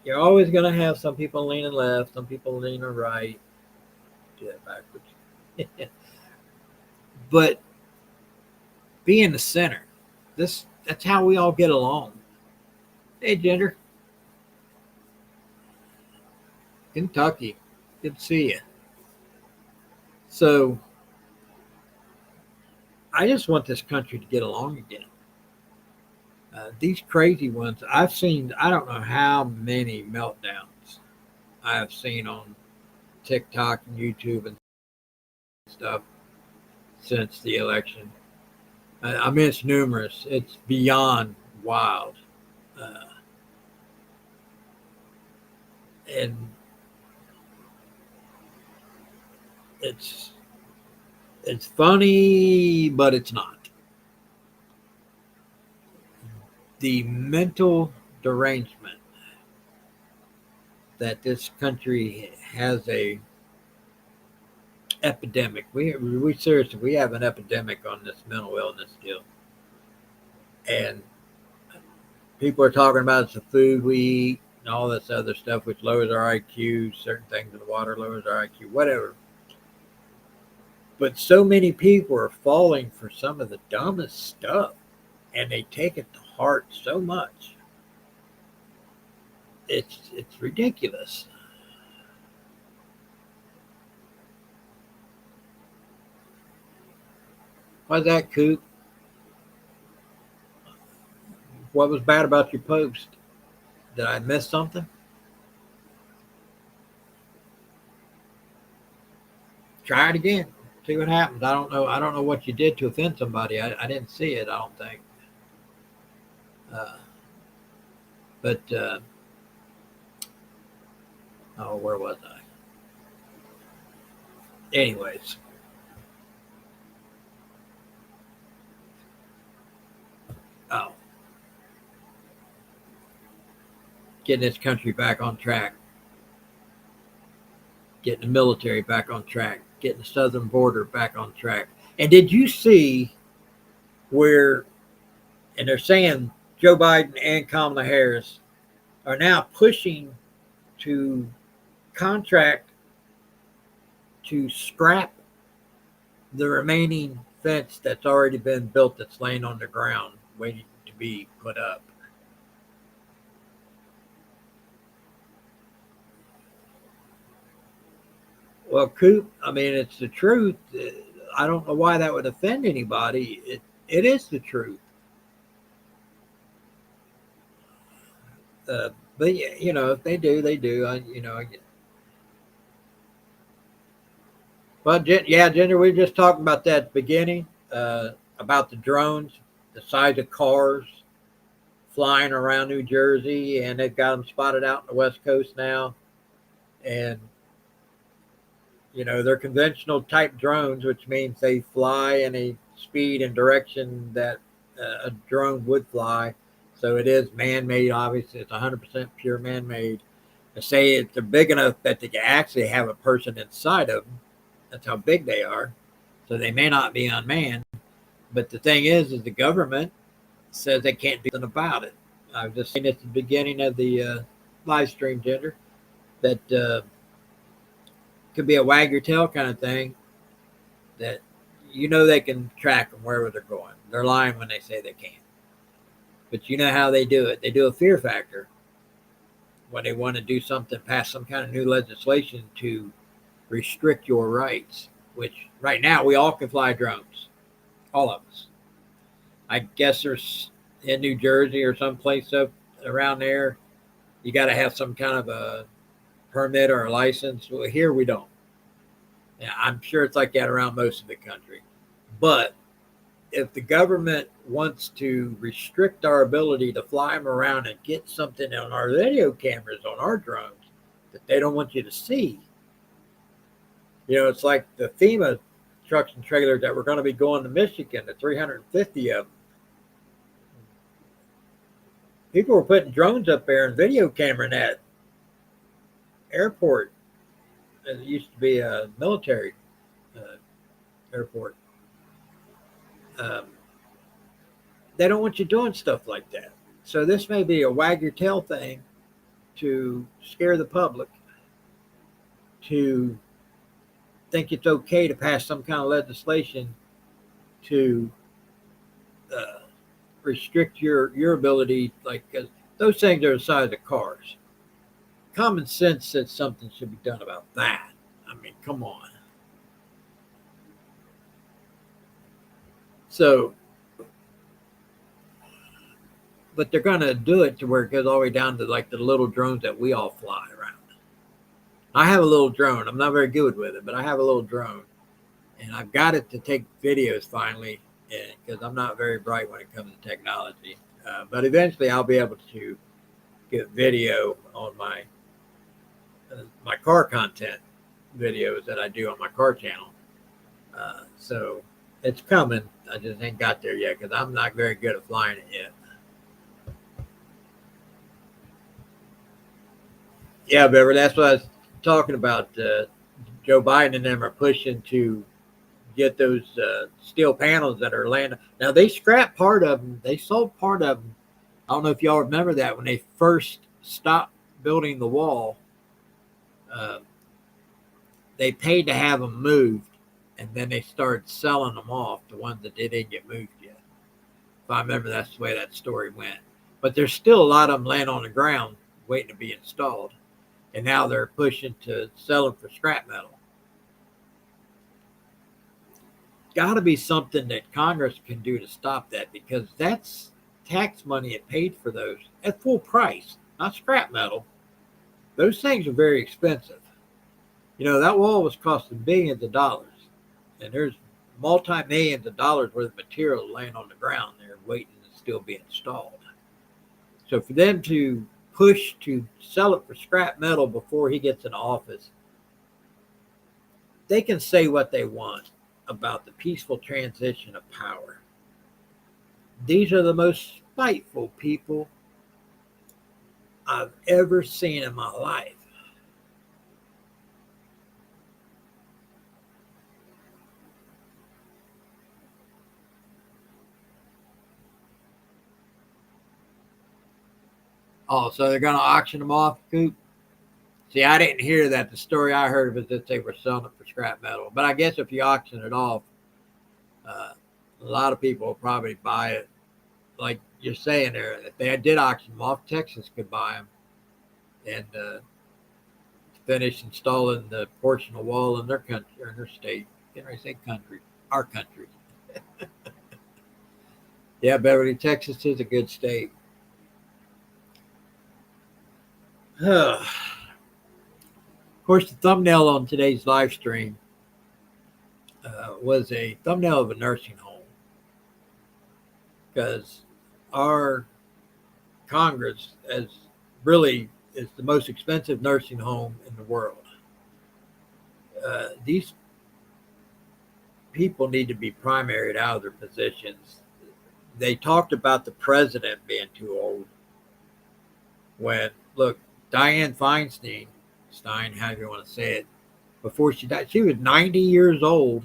You're always gonna have some people leaning left, some people leaning right. Do that backwards. But be in the center. That's how we all get along. Hey, Ginger. Kentucky. Good to see you. So, I just want this country to get along again. These crazy ones, I've seen, I don't know how many meltdowns I have seen on TikTok and YouTube and stuff since the election. I mean, it's numerous. It's beyond wild. And it's funny, but it's not. The mental derangement that this country has a epidemic. We seriously, we have an epidemic on this mental illness deal. And people are talking about it's the food we eat and all this other stuff, which lowers our IQ, certain things in the water lowers our IQ, whatever. But so many people are falling for some of the dumbest stuff, and they take it to heart so much. It's ridiculous. Why's that, Coop? What was bad about your post? Did I miss something? Try it again. See what happens. I don't know. I don't know what you did to offend somebody. I didn't see it. I don't think. But oh, where was I? Anyways, oh, getting this country back on track, getting the military back on track, getting the southern border back on track. And did you see where, and they're saying Joe Biden and Kamala Harris are now pushing to contract to scrap the remaining fence that's already been built, that's laying on the ground waiting to be put up. Well, Coop, I mean, it's the truth. I don't know why that would offend anybody. It is the truth. But yeah, you know, if they do, they do. I get. Well, yeah, Ginger, we were just talking about that at the beginning, about the drones, the size of cars flying around New Jersey, and they've got them spotted out on the West Coast now. And, you know, they're conventional type drones, which means they fly in a speed and direction that a drone would fly. So it is man-made, obviously. It's 100% pure man-made. They say they're big enough that they can actually have a person inside of them. That's how big they are. So they may not be unmanned. But the thing is the government says they can't do anything about it. I was just saying at the beginning of the live stream, Ginger, that could be a wag your tail kind of thing, that you know they can track them wherever they're going. They're lying when they say they can't. But you know how they do it. They do a fear factor when they want to do something, pass some kind of new legislation to restrict your rights, which right now we all can fly drones. All of us. I guess there's in New Jersey or someplace up around there, you got to have some kind of a permit or a license. Well, here we don't. Yeah, I'm sure it's like that around most of the country. But if the government wants to restrict our ability to fly them around and get something on our video cameras on our drones that they don't want you to see, you know, it's like the FEMA trucks and trailers that were going to be going to Michigan, the 350 of them. People were putting drones up there and video cameraing that airport. It used to be a military airport. They don't want you doing stuff like that. So this may be a wag your tail thing to scare the public to think it's okay to pass some kind of legislation to restrict your ability, like those things are the size of cars. Common sense says something should be done about that. I mean, come on. So, but they're going to do it to where it goes all the way down to like the little drones that we all fly around. I have a little drone. I'm not very good with it, but I have a little drone. And I've got it to take videos finally, because I'm not very bright when it comes to technology. But eventually I'll be able to get video on my car content videos that I do on my car channel. So it's coming. I just ain't got there yet because I'm not very good at flying it yet. Yeah, Beverly, that's what I was talking about. Joe Biden and them are pushing to get those steel panels that are landing. Now, they scrapped part of them. They sold part of them. I don't know if y'all remember that when they first stopped building the wall, they paid to have them moved, and then they started selling them off, the ones that didn't get moved yet. If I remember, that's the way that story went. But there's still a lot of them laying on the ground waiting to be installed. And now they're pushing to sell them for scrap metal. Got to be something that Congress can do to stop that, because that's tax money it paid for those at full price, not scrap metal. Those things are very expensive. You know, that wall was costing billions of dollars, and there's multi-millions of dollars worth of material laying on the ground there waiting to still be installed. So for them to push to sell it for scrap metal before he gets in office, they can say what they want about the peaceful transition of power. These are the most spiteful people I've ever seen in my life. Oh, so they're going to auction them off, Coop? See, I didn't hear that. The story I heard was that they were selling it for scrap metal. But I guess if you auction it off, a lot of people will probably buy it. Like you're saying there, if they did auction them off, Texas could buy them and finish installing the portion of wall in their country or in their state. Can I say country? Our country. Yeah, Beverly, Texas is a good state. Of course, the thumbnail on today's live stream was a thumbnail of a nursing home, because our Congress is the most expensive nursing home in the world. These people need to be primaried out of their positions. They talked about the president being too old. When, look, Dianne Feinstein, however you want to say it, before she died, she was 90 years old,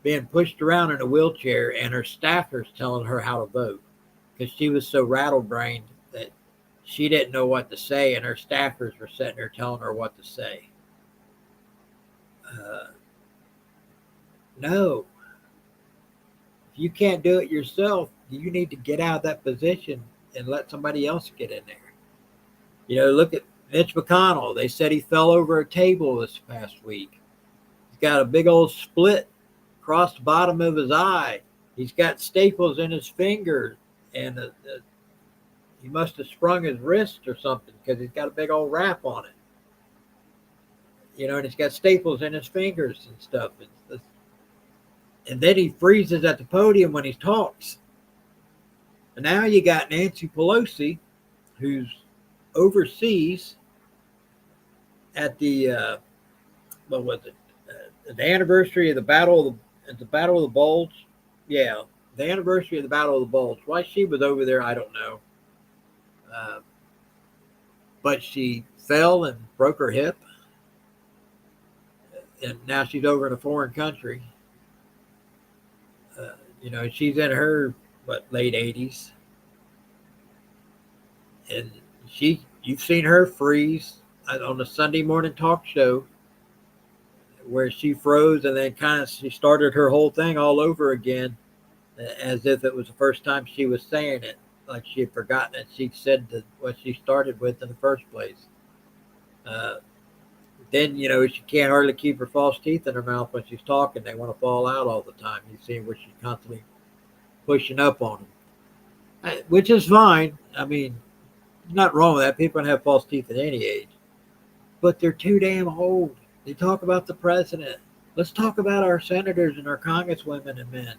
being pushed around in a wheelchair, and her staffers telling her how to vote because she was so rattle-brained that she didn't know what to say, and her staffers were sitting there telling her what to say. No. If you can't do it yourself, you need to get out of that position and let somebody else get in there. You know, look at Mitch McConnell. They said he fell over a table this past week. He's got a big old split across the bottom of his eye. He's got staples in his finger, and he must have sprung his wrist or something because he's got a big old wrap on it. You know, and he's got staples in his fingers and stuff. And then he freezes at the podium when he talks. And now you got Nancy Pelosi, who's overseas at the what was it? The anniversary of the Battle of the Bulge. Yeah, the anniversary of the Battle of the Bulge. Why she was over there, I don't know. But she fell and broke her hip, and now she's over in a foreign country. You know, she's in her late 80s, and you've seen her freeze on the Sunday morning talk show where she froze, and then she started her whole thing all over again as if it was the first time she was saying it, like she had forgotten it. She said what she started with in the first place. Then, you know, she can't hardly keep her false teeth in her mouth when she's talking. They want to fall out all the time. You see where she's constantly pushing up on them, which is fine. I mean, nothing wrong with that. People can have false teeth at any age, but they're too damn old. They talk about the president. Let's talk about our senators and our congresswomen and men.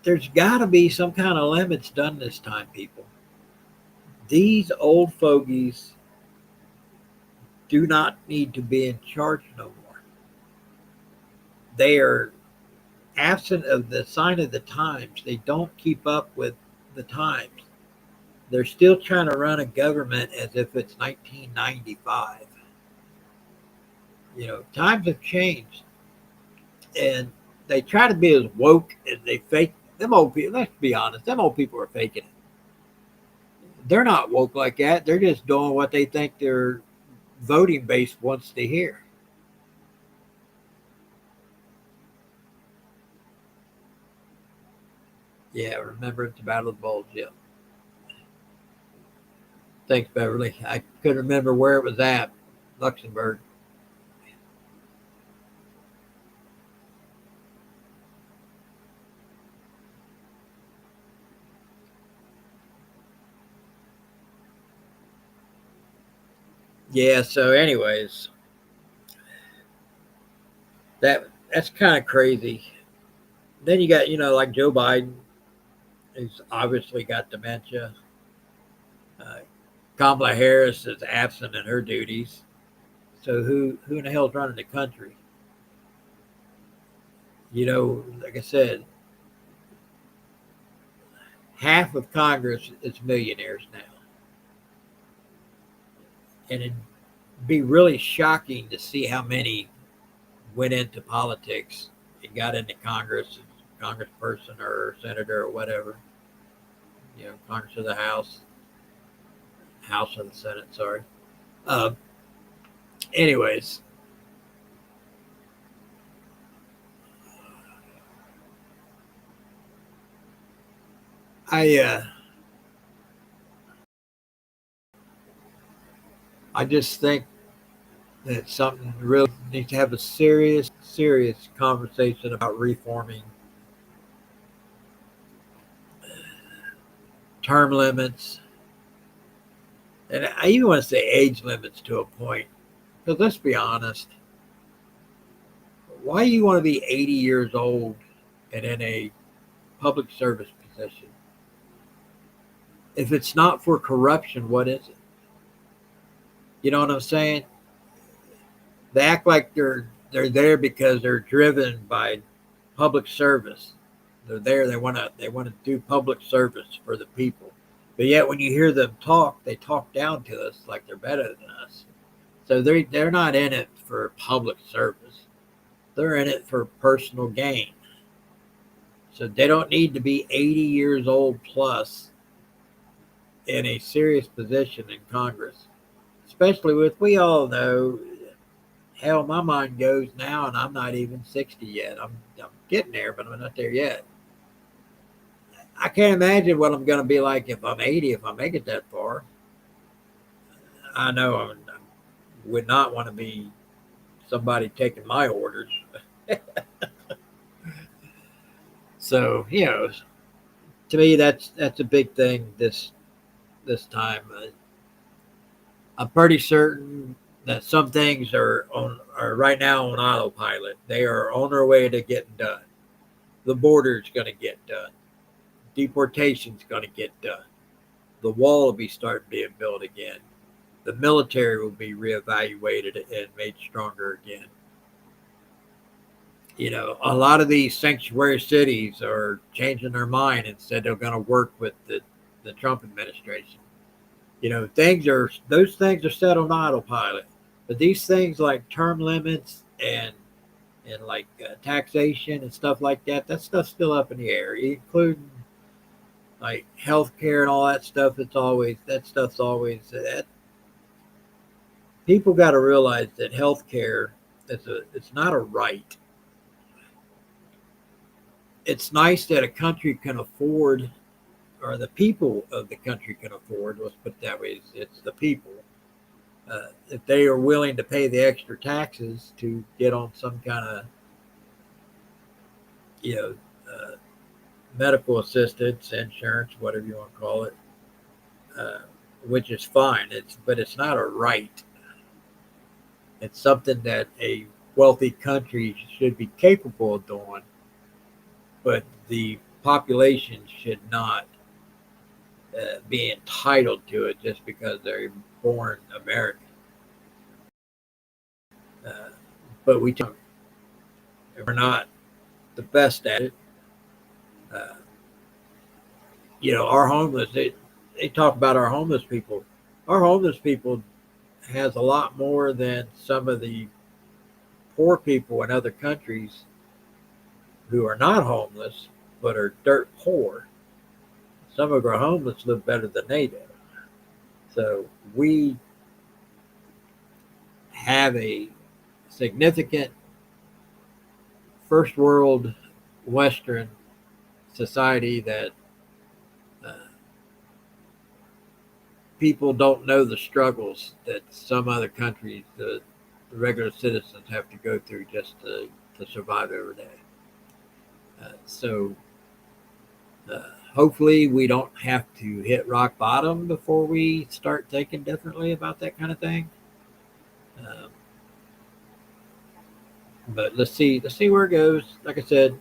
There's got to be some kind of limits done this time, people. These old fogies do not need to be in charge no more. They are absent of the sign of the times. They don't keep up with the times. They're still trying to run a government as if it's 1995. You know, times have changed, and they try to be as woke as they fake. Them old people, let's be honest, them old people are faking it. They're not woke like that. They're just doing what they think their voting base wants to hear. Yeah, remember it's the Battle of the Bulge. Yeah. Thanks, Beverly. I couldn't remember where it was at. Luxembourg. Yeah. So, anyways, that's kind of crazy. Then you got, like Joe Biden, who's obviously got dementia. Uh, Kamala Harris is absent in her duties. So who in the hell's running the country? Like I said, half of Congress is millionaires now. And it'd be really shocking to see how many went into politics and got into Congress, congressperson or senator or whatever. Congress of the House of the Senate, sorry. Uh, anyways, I just think that something really needs to have a serious conversation about reforming term limits. And I even want to say age limits to a point. Because let's be honest, why you want to be 80 years old and in a public service position? If it's not for corruption, what is it? You know what I'm saying? They act like they're there because they're driven by public service. They're there. They want to do public service for the people. But yet, when you hear them talk, they talk down to us like they're better than us. So they're not in it for public service. They're in it for personal gain. So they don't need to be 80 years old plus in a serious position in Congress. Especially we all know, hell, my mind goes now, and I'm not even 60 yet. I'm getting there, but I'm not there yet. I can't imagine what I'm going to be like if I'm 80, if I make it that far. I know I would not want to be somebody taking my orders. So, to me, that's a big thing this time. I'm pretty certain that some things are right now on autopilot. They are on their way to getting done. The border's going to get done. Deportation's going to get done. The wall will be starting being built again. The military will be reevaluated and made stronger again. A lot of these sanctuary cities are changing their mind and said they're going to work with the Trump administration. Those things are set on autopilot. But these things like term limits and like taxation and stuff like that stuff's still up in the air, including like healthcare and all that stuff. That stuff's always that. People got to realize that healthcare it's not a right. It's nice that a country can afford, or the people of the country can afford. Let's put it that way. It's the people. If they are willing to pay the extra taxes to get on some kind of, medical assistance, insurance, whatever you want to call it, which is fine. But it's not a right. It's something that a wealthy country should be capable of doing, but the population should not be entitled to it just because they're born American. But we're not the best at it. Our homeless, they talk about our homeless people. Our homeless people has a lot more than some of the poor people in other countries who are not homeless but are dirt poor. Some of our homeless live better than they do. So we have a significant first world Western society that people don't know the struggles that some other countries, the regular citizens, have to go through just to survive every day. So hopefully we don't have to hit rock bottom before we start thinking differently about that kind of thing. Um, but let's see where it goes. Like I said,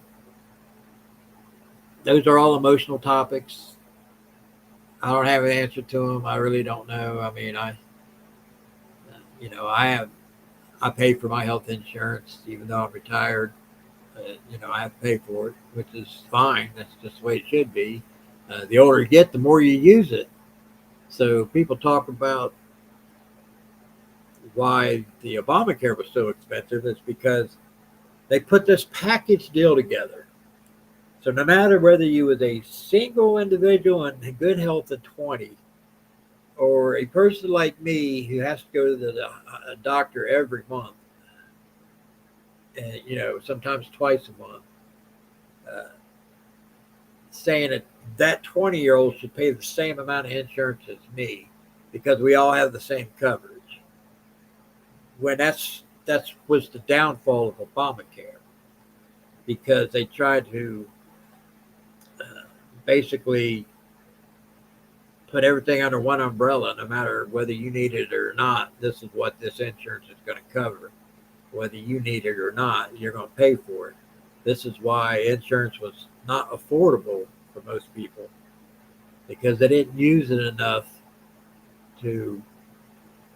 those are all emotional topics. I don't have an answer to them. I really don't know. I mean, I pay for my health insurance even though I'm retired. I have to pay for it, which is fine. That's just the way it should be. The older you get, the more you use it. So people talk about why the Obamacare was so expensive. It's because they put this package deal together. So no matter whether you was a single individual in good health at 20, or a person like me who has to go to the doctor every month, and sometimes twice a month, saying that 20-year-old should pay the same amount of insurance as me because we all have the same coverage. When that was the downfall of Obamacare, because they tried to basically put everything under one umbrella. No matter whether you need it or not, this is what this insurance is going to cover. Whether you need it or not, you're going to pay for it. This is why insurance was not affordable for most people, because they didn't use it enough to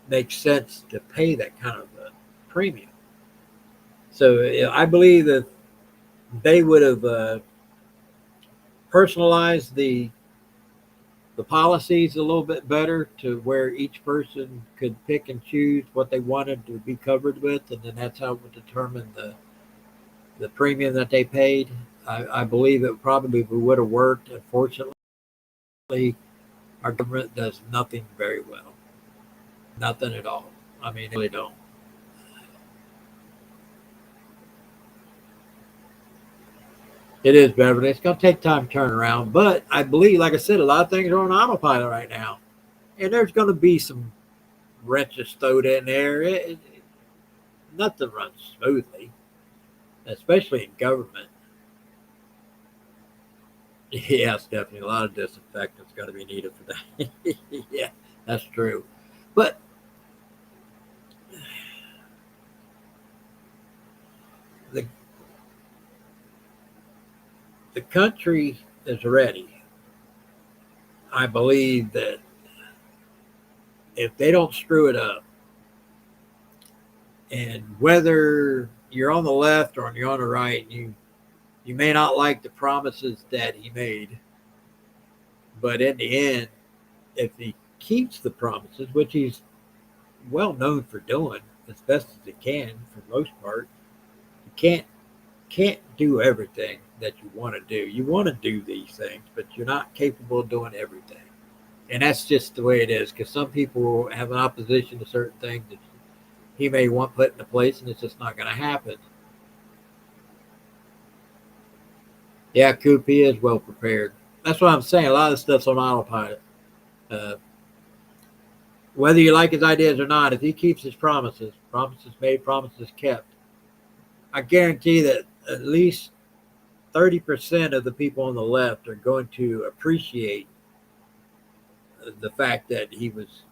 make sense to pay that kind of a premium. So I believe that they would have personalized the policies a little bit better to where each person could pick and choose what they wanted to be covered with, and then that's how it would determine the premium that they paid. I believe it probably would have worked. Unfortunately, our government does nothing very well. Nothing at all. I mean, they really don't. It is, Beverly. It's going to take time to turn around. But I believe, like I said, a lot of things are on autopilot right now. And there's going to be some wrenches thrown in there. Nothing runs smoothly, especially in government. Yeah, Stephanie, a lot of disinfectant's got to be needed for that. Yeah, that's true. But the country is ready. I believe that if they don't screw it up, and whether you're on the left or you're on the right, you may not like the promises that he made, but in the end, if he keeps the promises, which he's well known for doing as best as he can for the most part, you can't do everything that you want to do. You want to do these things, but you're not capable of doing everything. And that's just the way it is, because some people have an opposition to certain things that he may want put into place, and it's just not going to happen. Yeah, Coop, he is well prepared. That's what I'm saying. A lot of stuff's on autopilot. Whether you like his ideas or not, if he keeps his promises made, promises kept, I guarantee that at least 30% of the people on the left are going to appreciate the fact that he was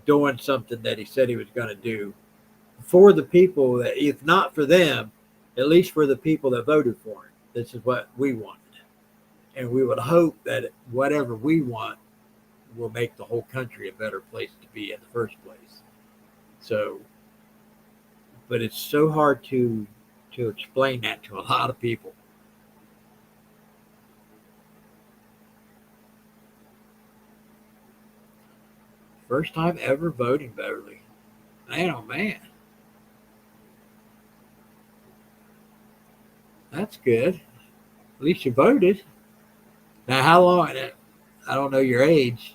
doing something that he said he was going to do for the people that, if not for them, at least for the people that voted for him. This is what we wanted. And we would hope that whatever we want will make the whole country a better place to be in the first place. So, but it's so hard to explain that to a lot of people. First time ever voting, Beverly. Man, oh man. That's good. At least you voted. Now, how long? I don't know your age.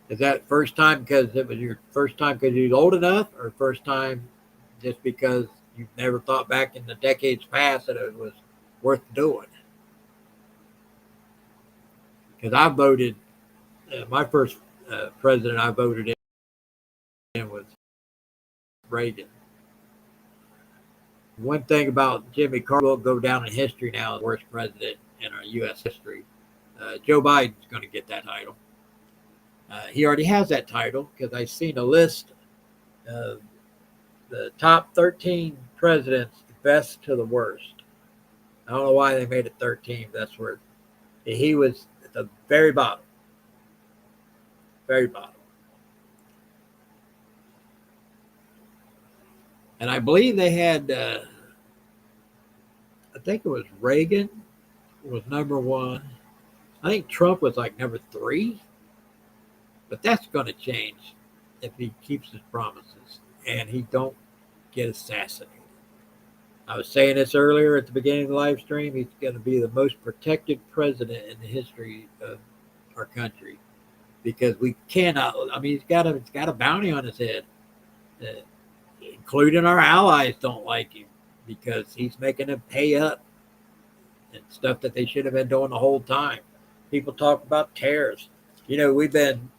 Is that first time because it was your first time because you was old enough, or first time just because you've never thought back in the decades past that it was worth doing? Because I voted, my first president I voted in was Reagan. One thing about Jimmy Carter will go down in history now as the worst president in our U.S. history. Joe Biden's going to get that title. He already has that title because I seen a list of the top 13 presidents, the best to the worst. I don't know why they made it 13. That's where he was at the very bottom. Very bottom. And I believe they had, I think it was Reagan was number one. I think Trump was like number 3. But that's going to change if he keeps his promises and he don't get assassinated. I was saying this earlier at the beginning of the live stream. He's going to be the most protected president in the history of our country because we cannot. I mean, he's got a bounty on his head, including our allies don't like him because he's making them pay up and stuff that they should have been doing the whole time. People talk about tariffs. You know, we've been.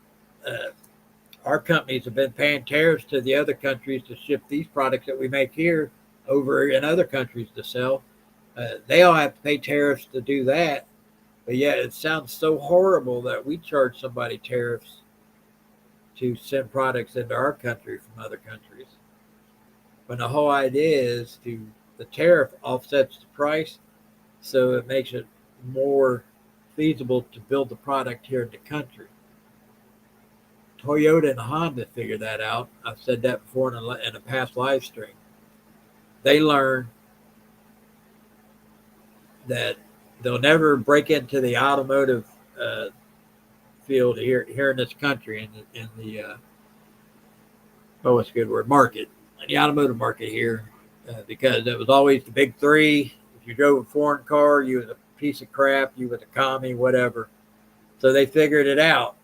Our companies have been paying tariffs to the other countries to ship these products that we make here over in other countries to sell. They all have to pay tariffs to do that. But yeah, it sounds so horrible that we charge somebody tariffs to send products into our country from other countries. But the whole idea is the tariff offsets the price, so it makes it more feasible to build the product here in the country. Toyota and Honda figured that out. I've said that before in a past live stream. They learned that they'll never break into the automotive field here in this country in the what's a good word, market, in the automotive market here, because it was always the big 3. If you drove a foreign car, you was a piece of crap, you was a commie, whatever. So they figured it out.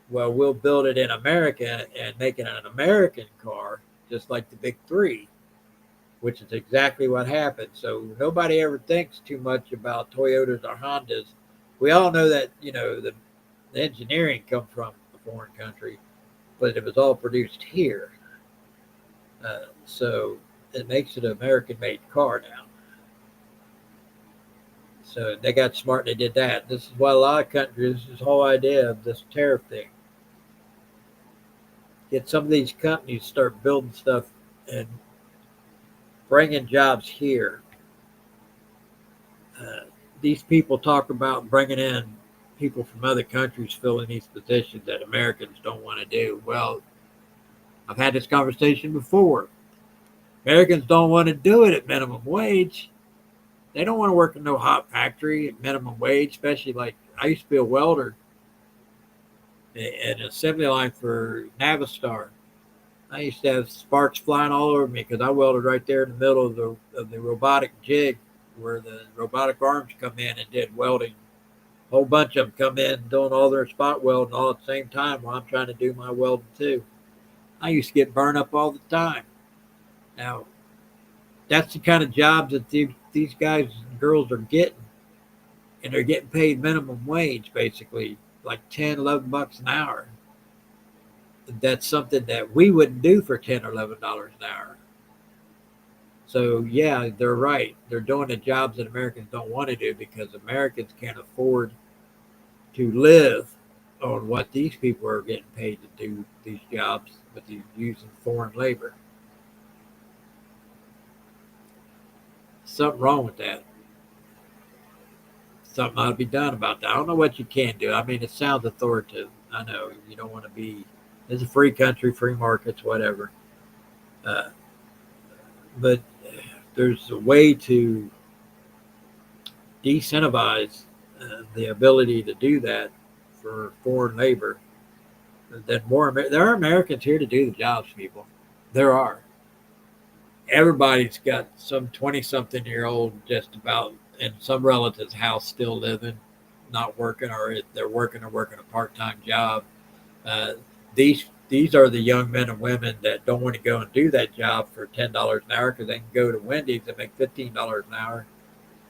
Well, we'll build it in America and make it an American car, just like the big 3, which is exactly what happened. So nobody ever thinks too much about Toyotas or Hondas. We all know that, you know, the engineering comes from a foreign country, but it was all produced here. So it makes it an American-made car now. So they got smart and they did that. This is why a lot of countries, this whole idea of this tariff thing. Get some of these companies start building stuff and bringing jobs here. These people talk about bringing in people from other countries filling these positions that Americans don't want to do. Well, I've had this conversation before. Americans don't want to do it at minimum wage. They don't want to work in no hot factory at minimum wage, especially like I used to be a welder an assembly line for Navistar. I used to have sparks flying all over me because I welded right there in the middle of the robotic jig where the robotic arms come in and did welding. A whole bunch of them come in doing all their spot welding all at the same time while I'm trying to do my welding too. I used to get burned up all the time. Now, that's the kind of jobs that these guys and girls are getting. And they're getting paid minimum wage, basically, like $10, $11 an hour. That's something that we wouldn't do for $10 or $11 an hour. So, yeah, they're right. They're doing the jobs that Americans don't want to do because Americans can't afford to live on what these people are getting paid to do these jobs with using foreign labor. Something wrong with that. Something ought to be done about that. I don't know what you can do. I mean, it sounds authoritative. I know you don't want to be. It's a free country, free markets, whatever. But there's a way to de-incentivize the ability to do that for foreign labor. There are Americans here to do the jobs, people. There are. Everybody's got some 20-something-year-old just about in some relative's house still living, not working, or they're working a part-time job. These are the young men and women that don't want to go and do that job for $10 an hour because they can go to Wendy's and make $15 an hour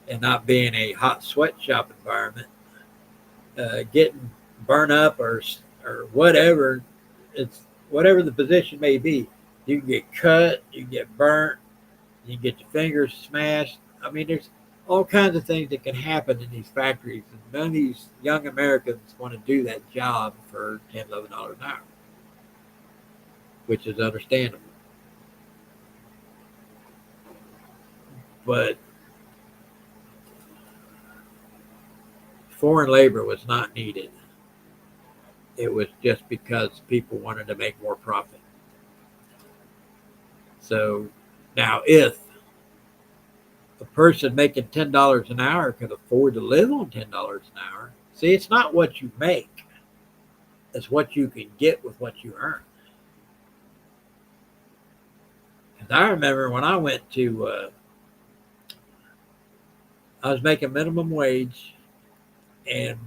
and not be in a hot sweatshop environment, getting burned up or whatever. It's whatever the position may be. You can get cut, you can get burnt, you can get your fingers smashed. I mean, there's all kinds of things that can happen in these factories. And none of these young Americans want to do that job for $10, $11 an hour, which is understandable. But foreign labor was not needed. It was just because people wanted to make more profit. So now if a person making $10 an hour could afford to live on $10 an hour, see, it's not what you make, it's what you can get with what you earn. Because I remember when I went to, I was making minimum wage, and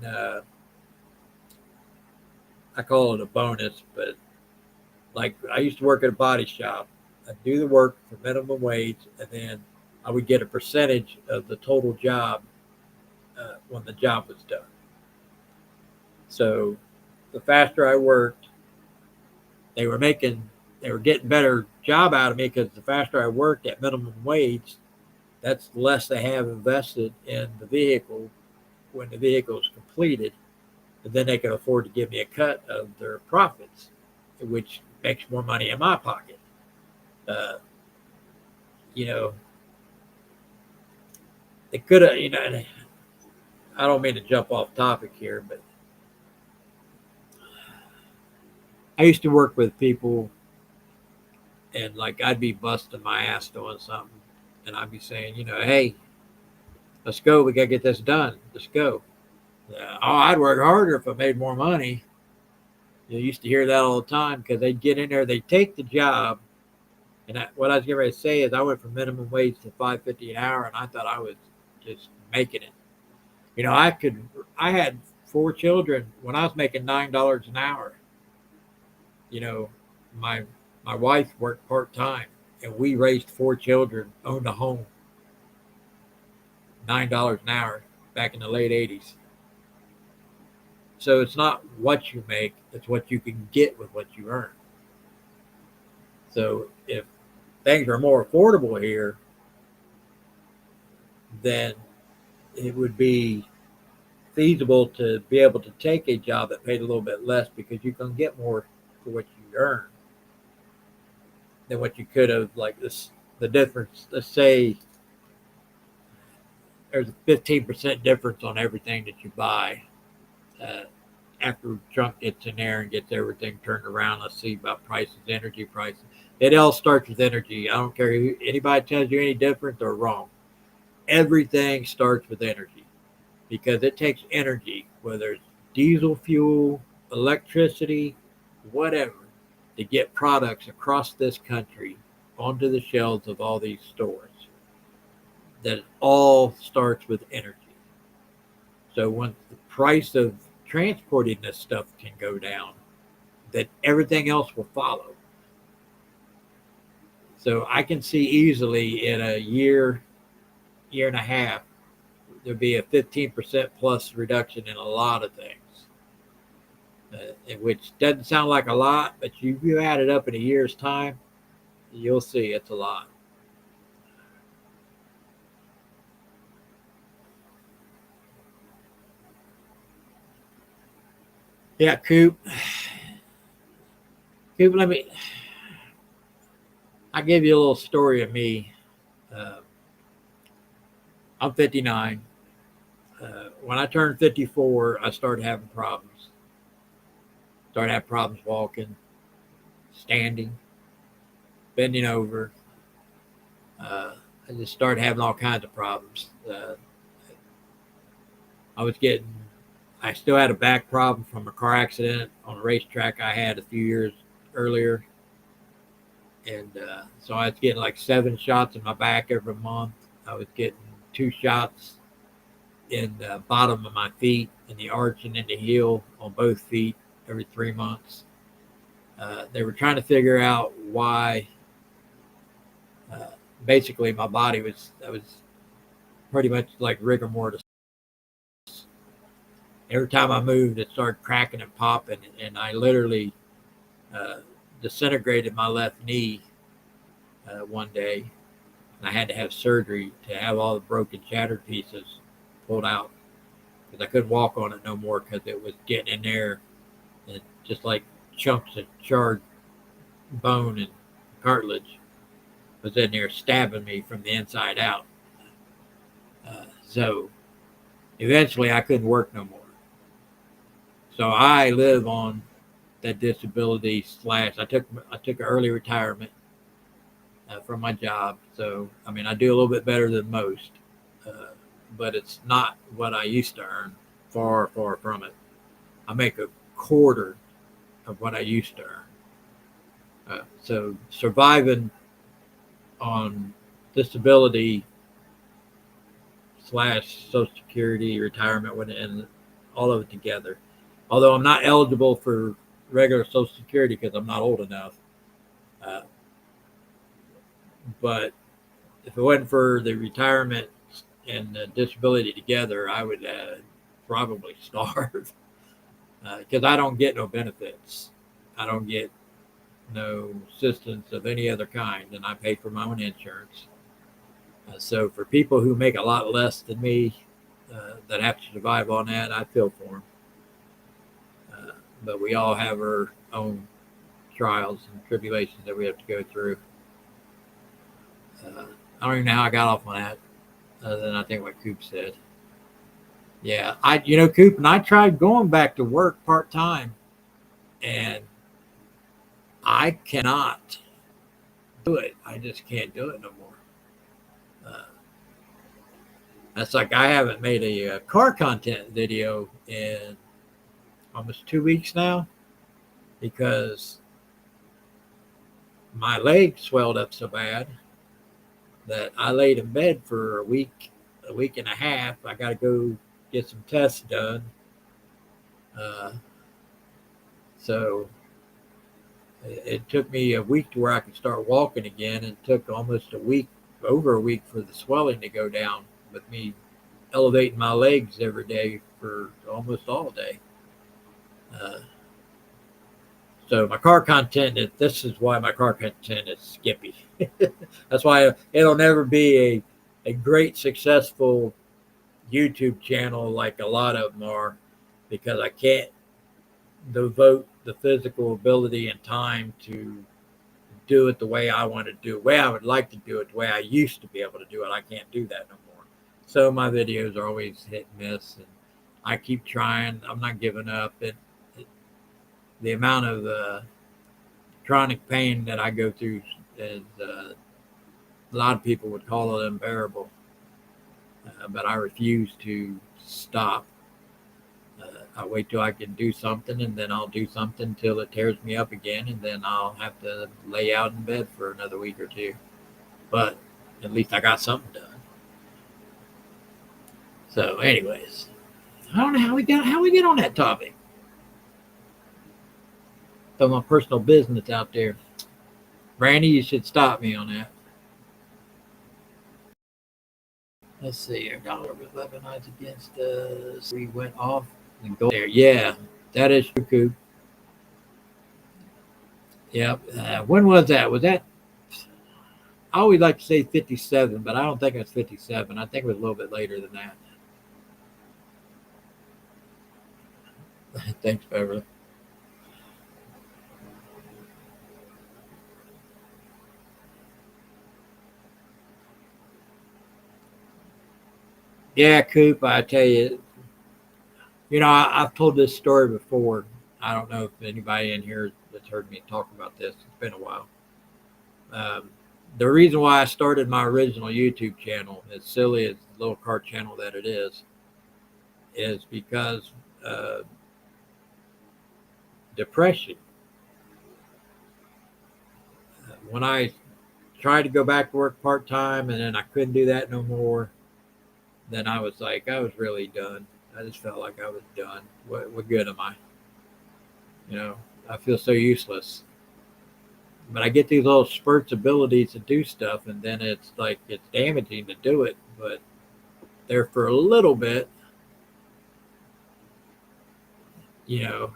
I call it a bonus, but like I used to work at a body shop. I'd do the work for minimum wage, and then I would get a percentage of the total job when the job was done. So the faster I worked, they were getting better job out of me, because the faster I worked at minimum wage, that's the less they have invested in the vehicle when the vehicle is completed. And then they can afford to give me a cut of their profits, which makes more money in my pocket. You know, they could have, you know, and I don't mean to jump off topic here, but I used to work with people, and like I'd be busting my ass doing something, and I'd be saying, you know, hey, let's go. We got to get this done. Let's go. I'd work harder if I made more money. You used to hear that all the time, because they'd get in there, they'd take the job. And what I was getting ready to say is I went from minimum wage to $5.50 an hour, and I thought I was just making it. You know, I had 4 children when I was making $9 an hour. You know, my wife worked part-time, and we raised 4 children, owned a home. $9 an hour back in the late 80s. So it's not what you make, it's what you can get with what you earn. So if things are more affordable here, then it would be feasible to be able to take a job that paid a little bit less, because you can get more for what you earn than what you could have. Like this, the difference, let's say there's a 15% difference on everything that you buy. After Trump gets in there and gets everything turned around, let's see about prices, energy prices. It all starts with energy. I don't care who anybody tells you any different or wrong. Everything starts with energy, because it takes energy, whether it's diesel fuel, electricity, whatever, to get products across this country onto the shelves of all these stores. That all starts with energy. So once the price of transporting this stuff can go down, that everything else will follow. So I can see easily in a year and a half, there'll be a 15% plus reduction in a lot of things, which doesn't sound like a lot, but you add it up in a year's time, you'll see it's a lot. Yeah, Coop, I'll give you a little story of me. I'm 59. When I turned 54, I started having problems. Started having problems walking, standing, bending over. I just started having all kinds of problems. I still had a back problem from a car accident on a racetrack I had a few years earlier. And so I was getting like 7 shots in my back every month. I was getting 2 shots in the bottom of my feet, in the arch and in the heel on both feet every 3 months. They were trying to figure out why. Basically, my body was pretty much like rigor mortis. Every time I moved, it started cracking and popping, and I literally disintegrated my left knee one day. And I had to have surgery to have all the broken, shattered pieces pulled out because I couldn't walk on it no more because it was getting in there and just like chunks of charred bone and cartilage was in there stabbing me from the inside out. So eventually I couldn't work no more. So I live on that disability slash I took an early retirement from my job. So I mean I do a little bit better than most, but it's not what I used to earn. Far from it. I make a quarter of what I used to earn. So surviving on disability slash Social Security, retirement, and all of it together. Although I'm not eligible for regular Social Security because I'm not old enough. But if it wasn't for the retirement and the disability together, I would probably starve because I don't get no benefits. I don't get no assistance of any other kind, and I pay for my own insurance. So for people who make a lot less than me that have to survive on that, I feel for them. But we all have our own trials and tribulations that we have to go through. I don't even know how I got off on that, other than I think what Coop said. Yeah, Coop, and I tried going back to work part-time, and I cannot do it. I just can't do it no more. That's like I haven't made a car content video in almost 2 weeks now because my leg swelled up so bad that I laid in bed for a week and a half. I got to go get some tests done. So it took me a week to where I could start walking again. It took almost over a week for the swelling to go down with me elevating my legs every day for almost all day. So my car content this is why my car content is skippy. That's why it'll never be a great successful YouTube channel like a lot of them are, because I can't devote the physical ability and time to do it the way I want to do it, the way I would like to do it, the way I used to be able to do it. I can't do that no more. So my videos are always hit and miss, and I keep trying. I'm not giving up. The amount of chronic pain that I go through is a lot of people would call it unbearable, but I refuse to stop. I wait till I can do something, and then I'll do something till it tears me up again, and then I'll have to lay out in bed for another week or two. But at least I got something done. So, anyways, I don't know how we get on that topic. So my personal business out there, Brandy, you should stop me on that. Let's see, our dollar was weaponized against us. We went off and go there. Yeah, that is true, Coop. Yep. When was that? Was that? I always like to say 57, but I don't think it's 57. I think it was a little bit later than that. Thanks, Beverly. Yeah, Coop, I tell you, I've told this story before. I don't know if anybody in here that's heard me talk about this. It's been a while. The reason why I started my original YouTube channel, as silly as the little car channel that it is because depression. When I tried to go back to work part-time and then I couldn't do that no more, then I was like, I was really done. I just felt like I was done. What good am I? I feel so useless. But I get these little spurts abilities to do stuff, and then it's like it's damaging to do it, but there for a little bit, I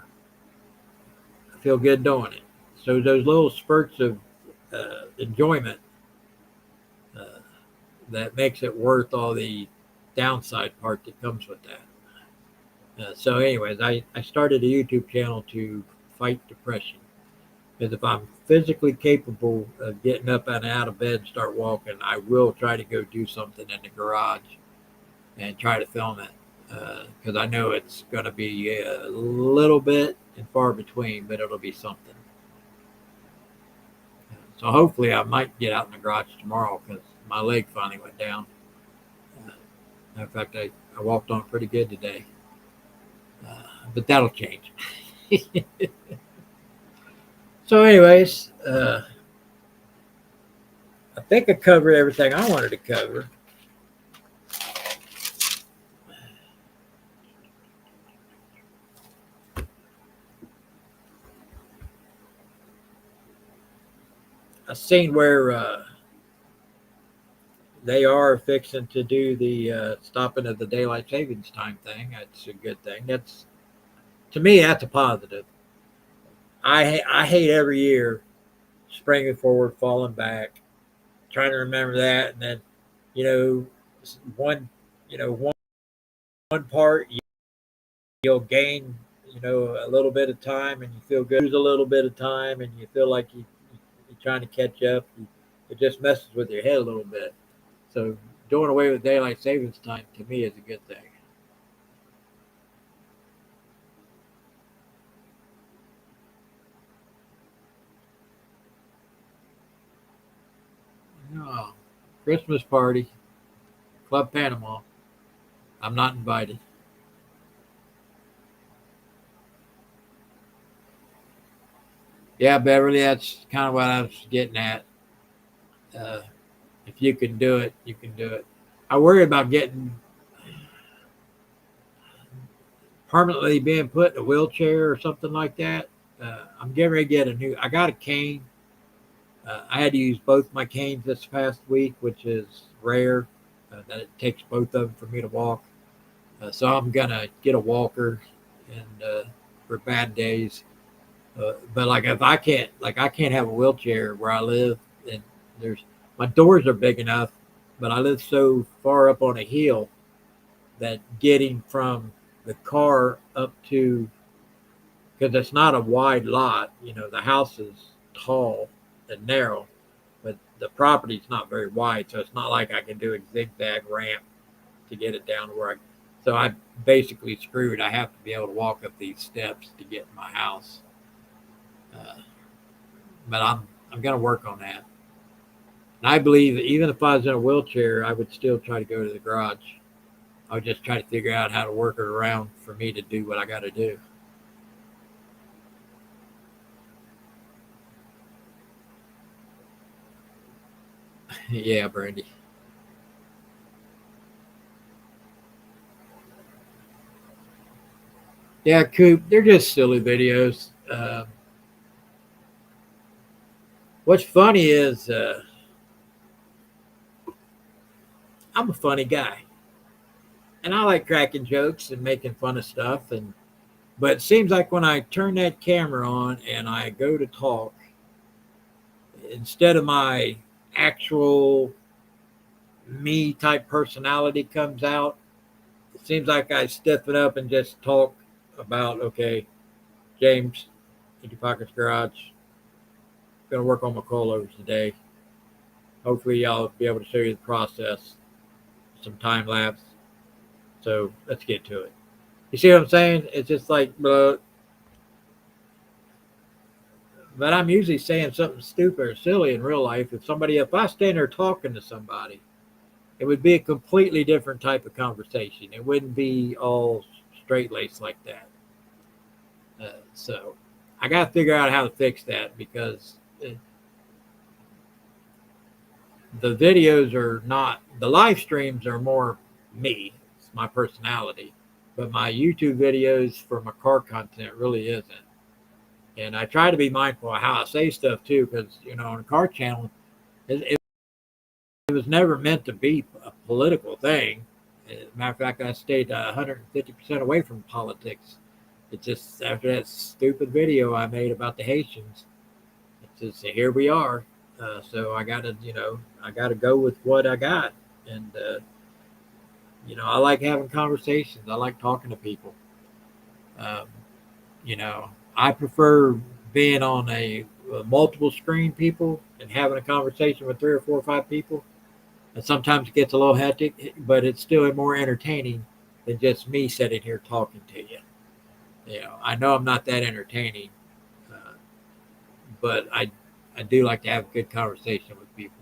feel good doing it. So those little spurts of enjoyment that makes it worth all the downside part that comes with that. So anyways, I started a YouTube channel to fight depression. Because if I'm physically capable of getting up and out of bed and start walking, I will try to go do something in the garage and try to film it. Because I know it's going to be a little bit and far between, but it'll be something. So hopefully I might get out in the garage tomorrow because my leg finally went down. In fact, I walked on pretty good today. But that'll change. So anyways, I think I covered everything I wanted to cover. I've seen where they are fixing to do the stopping of the daylight savings time thing. That's a good thing. That's, to me, that's a positive. I hate every year springing forward, falling back, trying to remember that, and then one part you'll gain a little bit of time and you feel good, lose a little bit of time and you feel like you're trying to catch up. It just messes with your head a little bit. So doing away with daylight savings time to me is a good thing. Oh, Christmas party, Club Panama. I'm not invited. Yeah, Beverly, that's kind of what I was getting at. If you can do it, you can do it. I worry about getting permanently being put in a wheelchair or something like that. I'm getting ready to get I got a cane. I had to use both my canes this past week, which is rare, that it takes both of them for me to walk. So I'm going to get a walker and for bad days. But like if I can't have a wheelchair where I live, and my doors are big enough, but I live so far up on a hill that getting from the car up to, because it's not a wide lot, the house is tall and narrow, but the property's not very wide, so it's not like I can do a zigzag ramp to get it down to where so I basically screwed. I have to be able to walk up these steps to get in my house. But I'm going to work on that. And I believe that even if I was in a wheelchair, I would still try to go to the garage. I would just try to figure out how to work it around for me to do what I got to do. Yeah, Brandy. Yeah, Coop, they're just silly videos. What's funny is I'm a funny guy. And I like cracking jokes and making fun of stuff. But it seems like when I turn that camera on and I go to talk, instead of my actual me type personality comes out, it seems like I stiffen up and just talk about, okay, James, Empty Pockets Garage, going to work on my coilovers today. Hopefully I'll be able to show you the process, some time lapse. So let's get to it. You see what I'm saying? It's just like, but I'm usually saying something stupid or silly in real life. If I stand there talking to somebody, it would be a completely different type of conversation. It wouldn't be all straight-laced like that. So I got to figure out how to fix that, because the videos are not, the live streams are more me. It's my personality. But my YouTube videos for my car content really isn't. And I try to be mindful of how I say stuff too, because, on a car channel, it was never meant to be a political thing. As a matter of fact, I stayed 150% away from politics. It's just after that stupid video I made about the Haitians, it's just, here we are. So I gotta go with what I got. And, I like having conversations. I like talking to people. Um, I prefer being on a multiple screen people and having a conversation with 3 or 4 or 5 people. And sometimes it gets a little hectic, but it's still more entertaining than just me sitting here talking to you. I know I'm not that entertaining, but I do like to have a good conversation with people.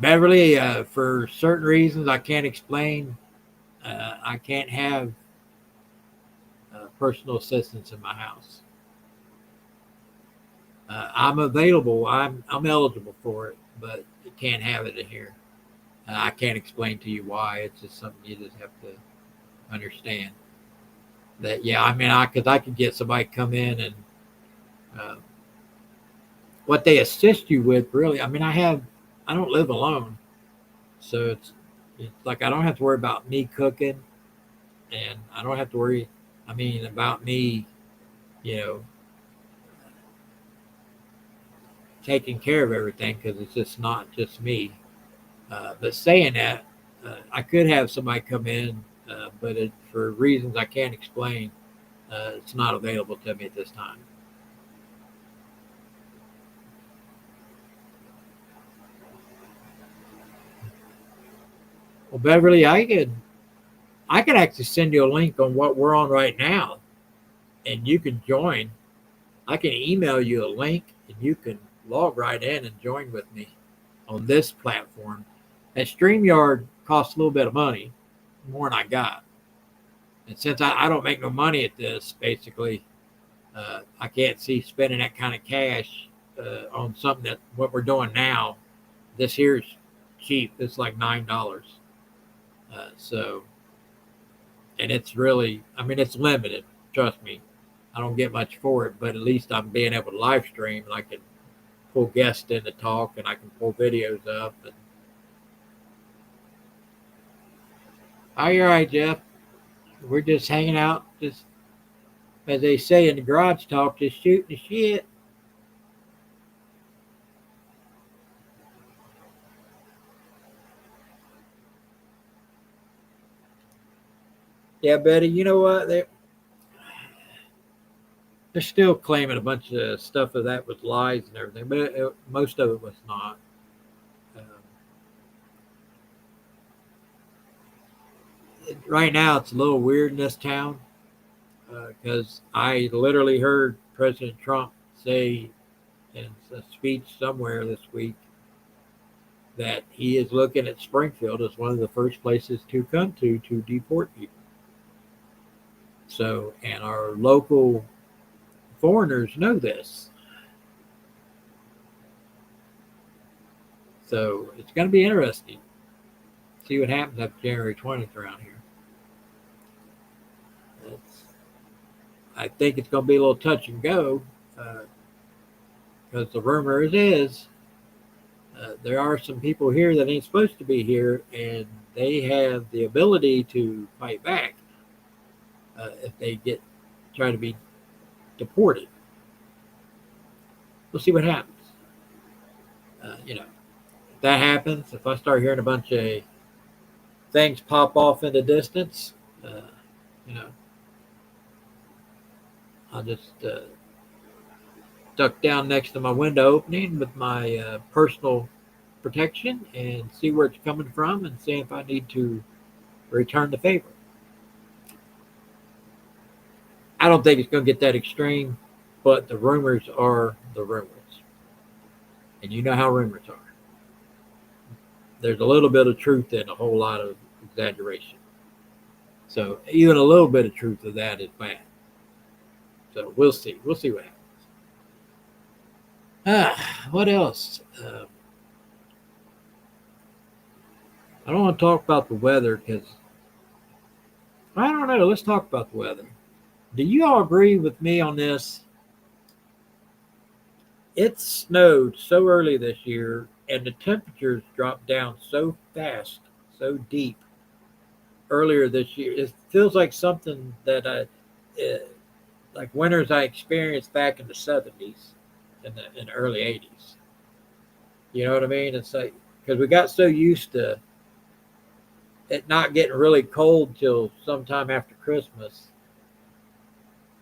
Beverly, for certain reasons I can't explain, I can't have personal assistance in my house. I'm available. I'm eligible for it, but you can't have it in here. I can't explain to you why. It's just something you just have to understand. That because I could get somebody come in and what they assist you with. Really, I don't live alone, so it's like I don't have to worry about me cooking, and I don't have to worry. About me, taking care of everything because it's just not just me. But saying that, I could have somebody come in, but for reasons I can't explain, it's not available to me at this time. Well, Beverly, I could actually send you a link on what we're on right now, and you can join. I can email you a link, and you can log right in and join with me on this platform. And StreamYard costs a little bit of money, more than I got. And since I don't make no money at this, basically, I can't see spending that kind of cash on something that what we're doing now. This here's cheap. It's like $9. And it's really, it's limited. Trust me, I don't get much for it, but at least I'm being able to live stream, and I can pull guests in to talk, and I can pull videos up. And oh, you're right, Jeff. We're just hanging out, just as they say in the garage talk, just shooting the shit. Yeah, Betty, you know what? They're still claiming a bunch of stuff of that was lies and everything, but most of it was not. Right now, it's a little weird in this town because I literally heard President Trump say in a speech somewhere this week that he is looking at Springfield as one of the first places to come to deport people. So, and our local foreigners know this. So it's going to be interesting. See what happens after January 20th around here. I think it's going to be a little touch and go because the rumor is there are some people here that ain't supposed to be here, and they have the ability to fight back if they try to be deported. We'll see what happens. If that happens, if I start hearing a bunch of things pop off in the distance, I'll just duck down next to my window opening with my personal protection and see where it's coming from and see if I need to return the favor. I don't think it's going to get that extreme, but the rumors are the rumors. And you know how rumors are. There's a little bit of truth in a whole lot of exaggeration. So even a little bit of truth of that is bad. So we'll see. We'll see what happens. What else? I don't want to talk about the weather because I don't know. Let's talk about the weather. Do you all agree with me on this? It snowed so early this year, and the temperatures dropped down so fast, so deep earlier this year. It feels like something that like winters I experienced back in the 70s and the early 80s. You know what I mean? It's like, because we got so used to it not getting really cold till sometime after Christmas.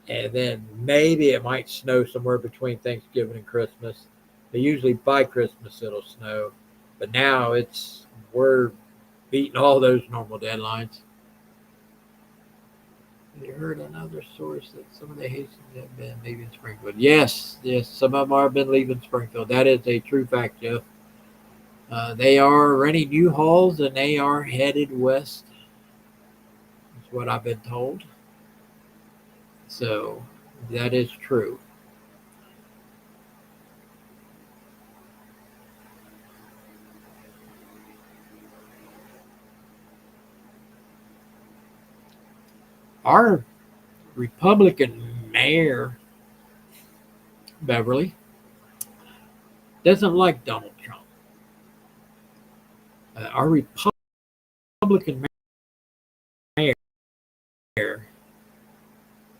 And then maybe it might snow somewhere between Thanksgiving and Christmas. But usually by Christmas it'll snow. But now we're beating all those normal deadlines. Have you heard another source that some of the Hastings have been leaving Springfield? Yes, some of them have been leaving Springfield. That is a true fact, Jeff. They are renting new halls and they are headed west. That's what I've been told. So that is true. Our Republican mayor, Beverly, doesn't like Donald Trump. Our Republican mayor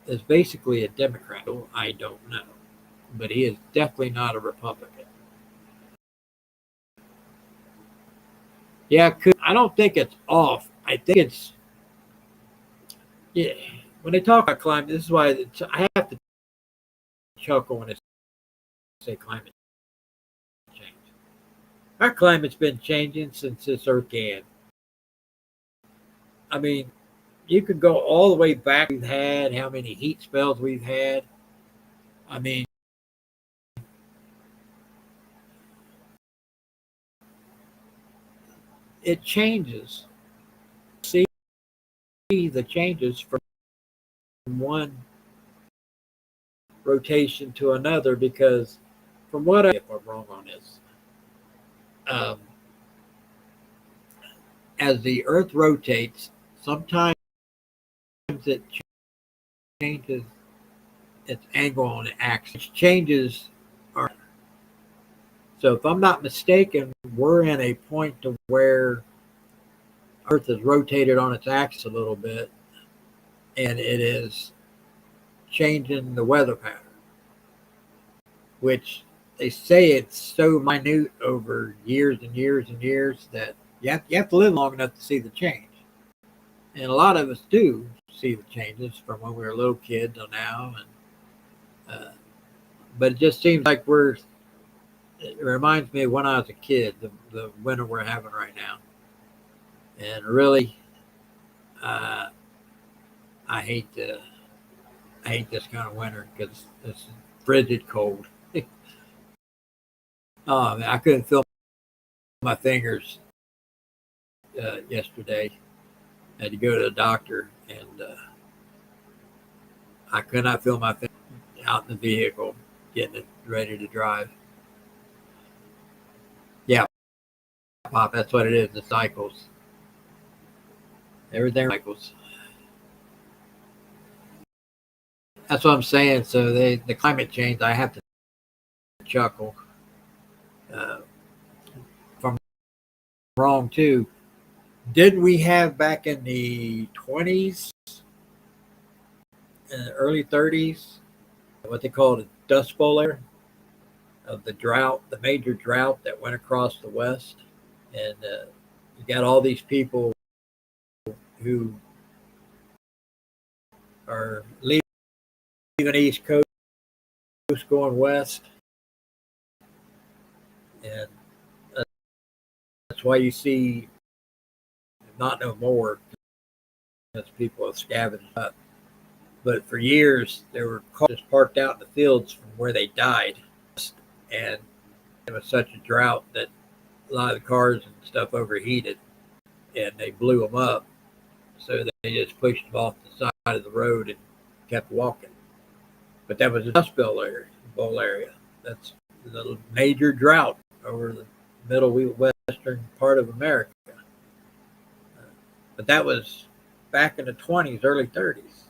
is basically a Democrat. I don't know, but he is definitely not a Republican. Yeah, I don't think it's off. I think it's, yeah. When they talk about climate, this is why I have to chuckle when they say climate change. Our climate's been changing since this earth began. I mean, you could go all the way back. We've had how many heat spells we've had. I mean, it changes. See the changes from one rotation to another because from what if I'm wrong on this, as the earth rotates, sometimes it changes its angle on the axis, changes our. So if I'm not mistaken, we're in a point to where earth is rotated on its axis a little bit and it is changing the weather pattern, which they say it's so minute over years and years and years that you have to live long enough to see the change. And a lot of us do see the changes from when we were little kids till now. But it just seems like it reminds me of when I was a kid, the winter we're having right now. And really, I hate this kind of winter because it's frigid cold. Oh, man, I couldn't feel my fingers yesterday. I had to go to the doctor, and I could not feel my fingers out in the vehicle, getting it ready to drive. Yeah, Pop, that's what it is. The cycles. Everything cycles. That's what I'm saying. So the climate change, I have to chuckle. If I'm wrong too, didn't we have back in the 20s, early 30s, what they called a dust bowl era of the drought, the major drought that went across the West? And you got all these people who are leaving the East Coast, going west, and that's why you see not no more as people have scavenged up. But for years, there were cars parked out in the fields from where they died, and it was such a drought that a lot of the cars and stuff overheated, and they blew them up. So they just pushed them off the side of the road and kept walking. But that was a dust bowl area. That's the major drought over the middle western part of America. But that was back in the 20s, early 30s.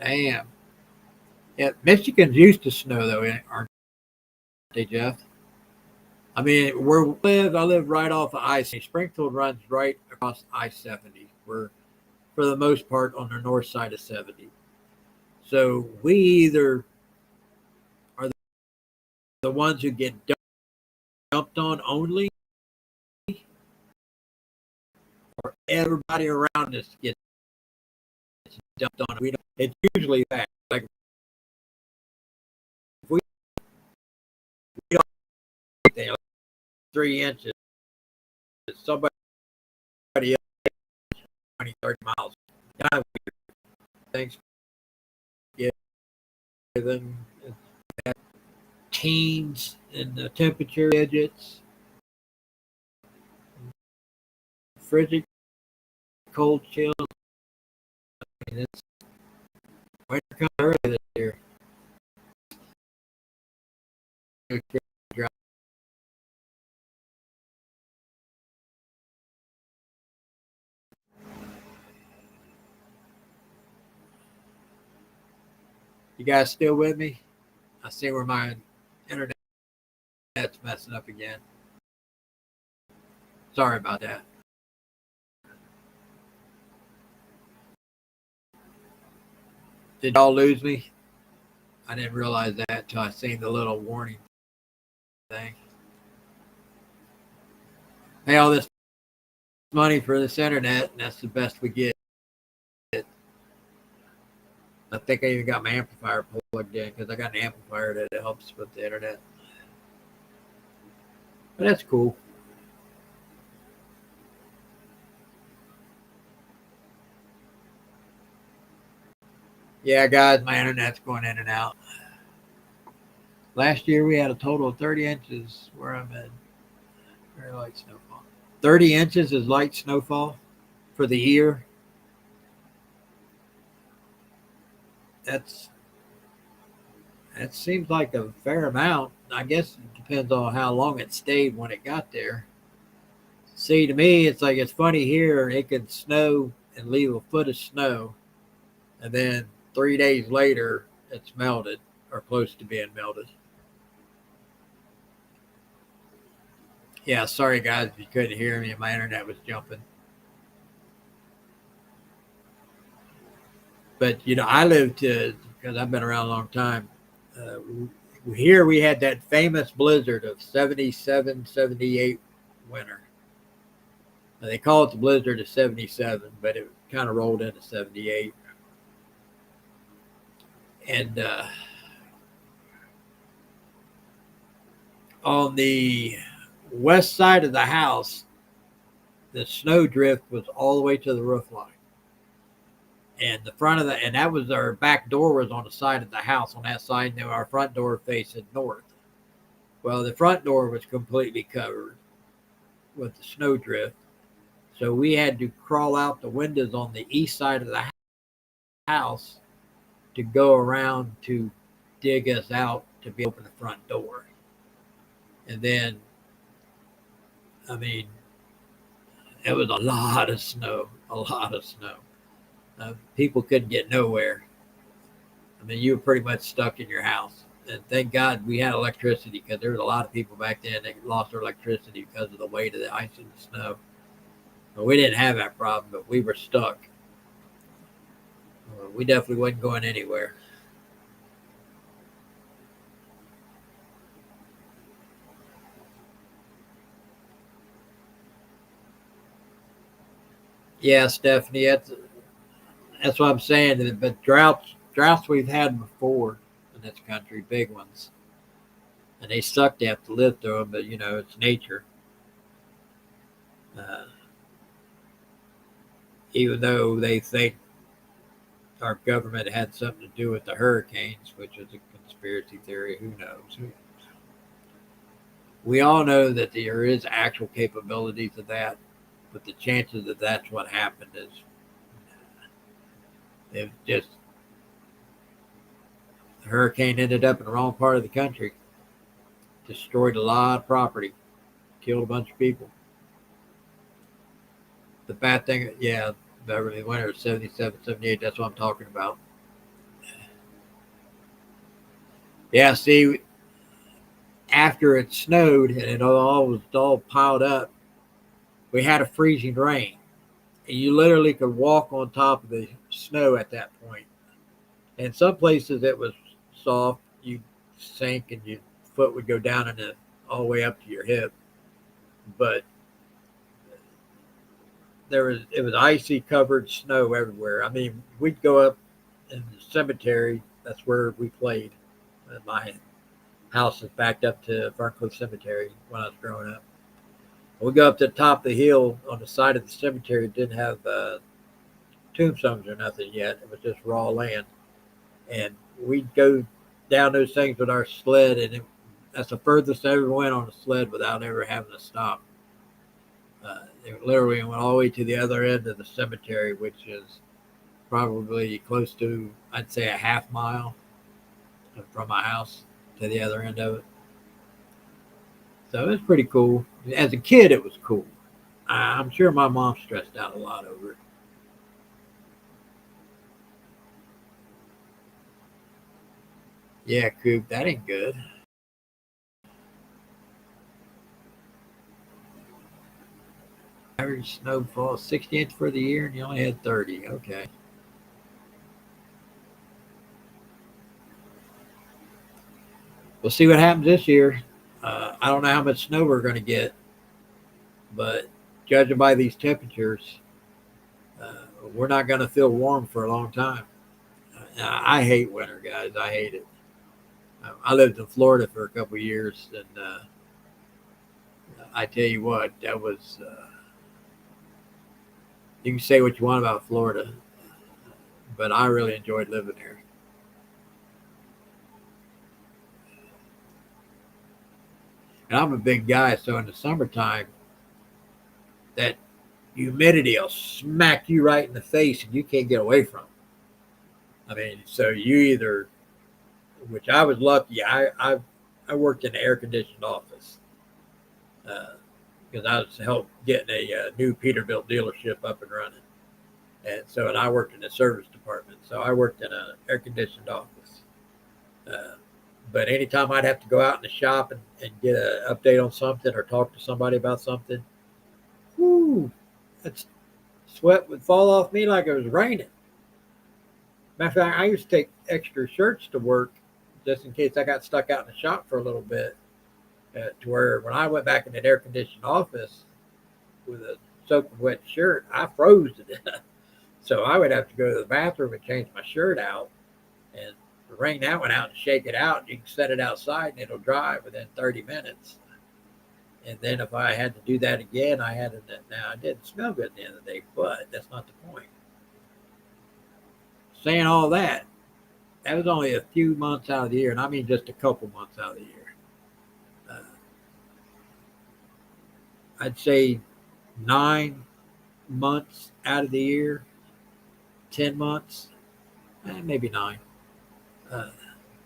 Damn. Yeah, Michigan's used to snow though, aren't they, Jeff? I mean, where we live, I live right off of I-70. Springfield runs right across I-70. We're, for the most part, on the north side of 70. So we either are the ones who get dumped on only, or everybody around us gets dumped on. We don't. It's usually that. Like if we don't get anything, like 3 inches, somebody else 20, 30 miles. Kind of weird. Thanksgiving, teens in the temperature digits, frigid, cold chills. I mean, it's winter comes early this year. You guys still with me? I see where my internet's messing up again. Sorry about that. Did y'all lose me? I didn't realize that until I seen the little warning thing. Pay all this money for this internet, and that's the best we get. I think I even got my amplifier plugged in because I got an amplifier that helps with the internet. But that's cool. Yeah, guys, my internet's going in and out. Last year we had a total of 30 inches where I'm at. Very light snowfall. 30 inches is light snowfall for the year. That seems like a fair amount. I guess it depends on how long it stayed when it got there. See, to me, it's like it's funny here. It could snow and leave a foot of snow, and then 3 days later, it's melted or close to being melted. Yeah, sorry guys if you couldn't hear me. My internet was jumping. But, you know, I lived to, because I've been around a long time, here we had that famous blizzard of 77, 78 winter. Now, they call it the blizzard of 77, but it kind of rolled into 78. And on the west side of the house, the snow drift was all the way to the roof line. And the front of the, and that was our back door was on the side of the house. On that side, and our front door facing north. Well, the front door was completely covered with the snow drift. So we had to crawl out the windows on the east side of the house to go around to dig us out to be open the front door. And then, I mean, it was a lot of snow, a lot of snow. People couldn't get nowhere. I mean, you were pretty much stuck in your house. And thank God we had electricity because there was a lot of people back then that lost their electricity because of the weight of the ice and the snow. But we didn't have that problem, but we were stuck. We definitely wasn't going anywhere. Yeah, Stephanie, that's what I'm saying. But droughts we've had before in this country, big ones, and they suck to have to live through them. But you know, it's nature. Even though they think our government had something to do with the hurricanes, which is a conspiracy theory, who knows? We all know that there is actual capabilities of that, but the chances that that's what happened is it just the hurricane ended up in the wrong part of the country, destroyed a lot of property, killed a bunch of people. The bad thing, yeah, Beverly Winter 77, 78, that's what I'm talking about. Yeah, see, after it snowed and it all was all piled up, we had a freezing rain. And you literally could walk on top of the snow at that point. And some places it was soft, you sink and your foot would go down in it all the way up to your hip. But it was icy covered snow everywhere. I mean, we'd go up in the cemetery. That's where we played. My house is backed up to Ferncliff Cemetery when I was growing up. We go up to the top of the hill on the side of the cemetery. It didn't have tombstones or nothing yet. It was just raw land. And we'd go down those things with our sled, and that's the furthest I ever went on a sled without ever having to stop. It literally went all the way to the other end of the cemetery, which is probably close to, I'd say, a half mile from my house to the other end of it. So it was pretty cool. As a kid, it was cool. I'm sure my mom stressed out a lot over it. Yeah, Coop, that ain't good. Average snowfall 60 inches for the year, and you only had 30. Okay. We'll see what happens this year. I don't know how much snow we're going to get, but judging by these temperatures, we're not going to feel warm for a long time. I hate winter, guys. I hate it. I lived in Florida for a couple of years, and I tell you what, that was. You can say what you want about Florida, but I really enjoyed living there. And I'm a big guy, so in the summertime, that humidity will smack you right in the face, and you can't get away from it. I mean, so you either, which I was lucky, I worked in an air-conditioned office because I was helped getting a new Peterbilt dealership up and running. And I worked in the service department, so I worked in an air-conditioned office. But anytime I'd have to go out in the shop and get an update on something or talk to somebody about something, whoo, that sweat would fall off me like it was raining. Matter of fact, I used to take extra shirts to work just in case I got stuck out in the shop for a little bit, to where when I went back in that air-conditioned office with a soaking wet shirt, I froze to death. So I would have to go to the bathroom and change my shirt out and wring that one out and shake it out. You can set it outside and it'll dry within 30 minutes. And then if I had to do that again, now it didn't smell good at the end of the day, but that's not the point. Saying all that, that was only a few months out of the year, and I mean just a couple months out of the year. I'd say 9 months out of the year, 10 months, maybe 9.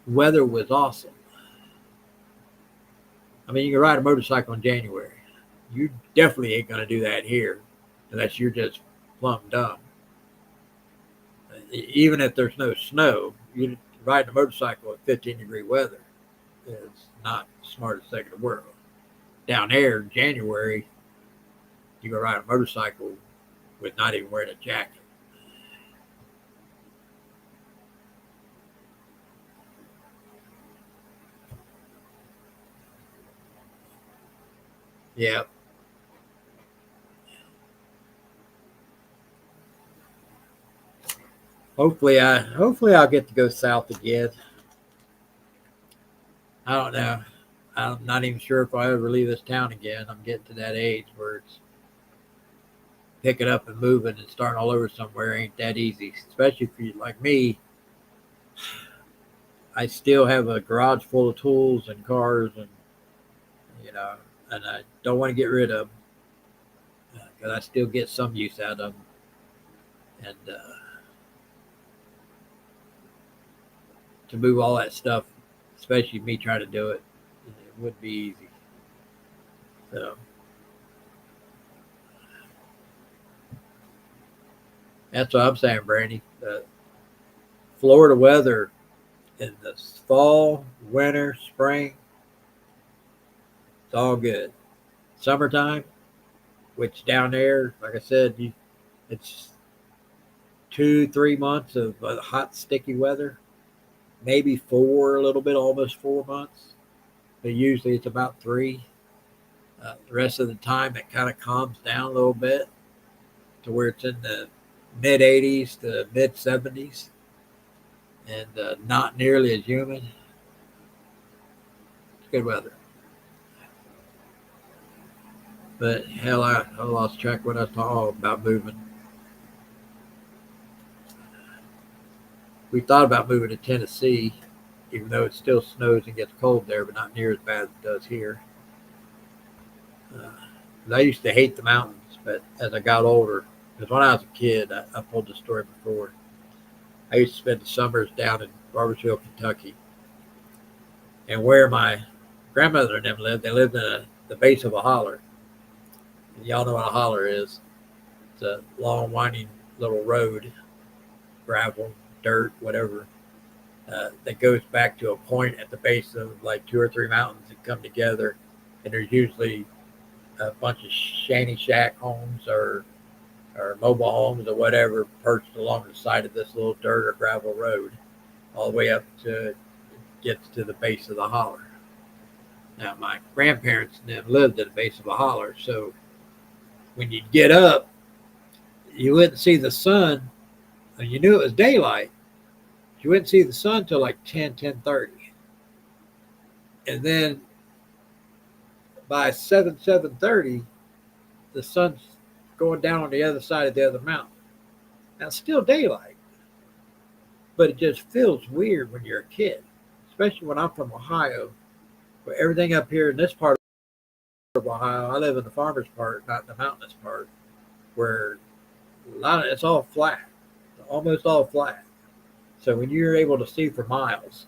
Weather was awesome. I mean, you can ride a motorcycle in January. You definitely ain't going to do that here unless you're just plumb dumb. Even if there's no snow, you ride a motorcycle at 15-degree weather. It's not the smartest thing in the world. Down there in January, you go ride a motorcycle with not even wearing a jacket. Yeah. Hopefully I'll get to go south again. I don't know. I'm not even sure if I'll ever leave this town again. I'm getting to that age where it's picking up and moving and starting all over somewhere ain't that easy, especially for you like me. I still have a garage full of tools and cars, and and I don't want to get rid of them because I still get some use out of them. And to move all that stuff, especially me trying to do it, it wouldn't be easy. So that's what I'm saying, Brandy. Florida weather in the fall, winter, spring, it's all good. Summertime, which down there, like I said, it's 2, 3 months of hot, sticky weather, maybe four, a little bit, almost 4 months. But usually it's about three. The rest of the time, it kind of calms down a little bit to where it's in the mid 80s to mid 70s and not nearly as humid. It's good weather. But hell, I lost track of what I was talking about moving. We thought about moving to Tennessee, even though it still snows and gets cold there, but not near as bad as it does here. I used to hate the mountains, but as I got older, because when I was a kid, I told the story before, I used to spend the summers down in Barbersville, Kentucky. And where my grandmother and them lived, they lived in the base of a holler. And y'all know what a holler is. It's a long, winding little road, gravel, dirt, whatever, that goes back to a point at the base of like 2 or 3 mountains that come together. And there's usually a bunch of shanty shack homes or mobile homes or whatever perched along the side of this little dirt or gravel road all the way up to it gets to the base of the holler. Now, my grandparents then lived at the base of a holler, so when you'd get up, you wouldn't see the sun, and you knew it was daylight. You wouldn't see the sun till like 10:30. And then by 7:30, the sun's going down on the other side of the other mountain. Now, it's still daylight, but it just feels weird when you're a kid, especially when I'm from Ohio, where everything up here in this part of Ohio, I live in the farmer's part, not in the mountainous part, where it's all flat, almost all flat. So when you're able to see for miles,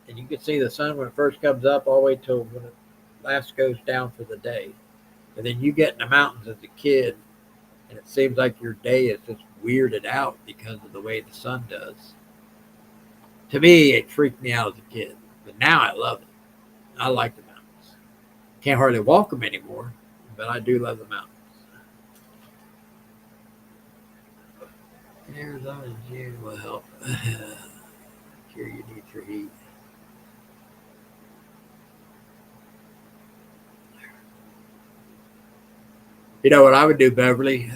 and you can see the sun when it first comes up all the way till when it last goes down for the day. And then you get in the mountains as a kid, and it seems like your day is just weirded out because of the way the sun does. To me, it freaked me out as a kid, but now I love it. I like the mountains. Can't hardly walk them anymore, but I do love the mountains. Arizona June will help cure your need for heat. You know what I would do, Beverly,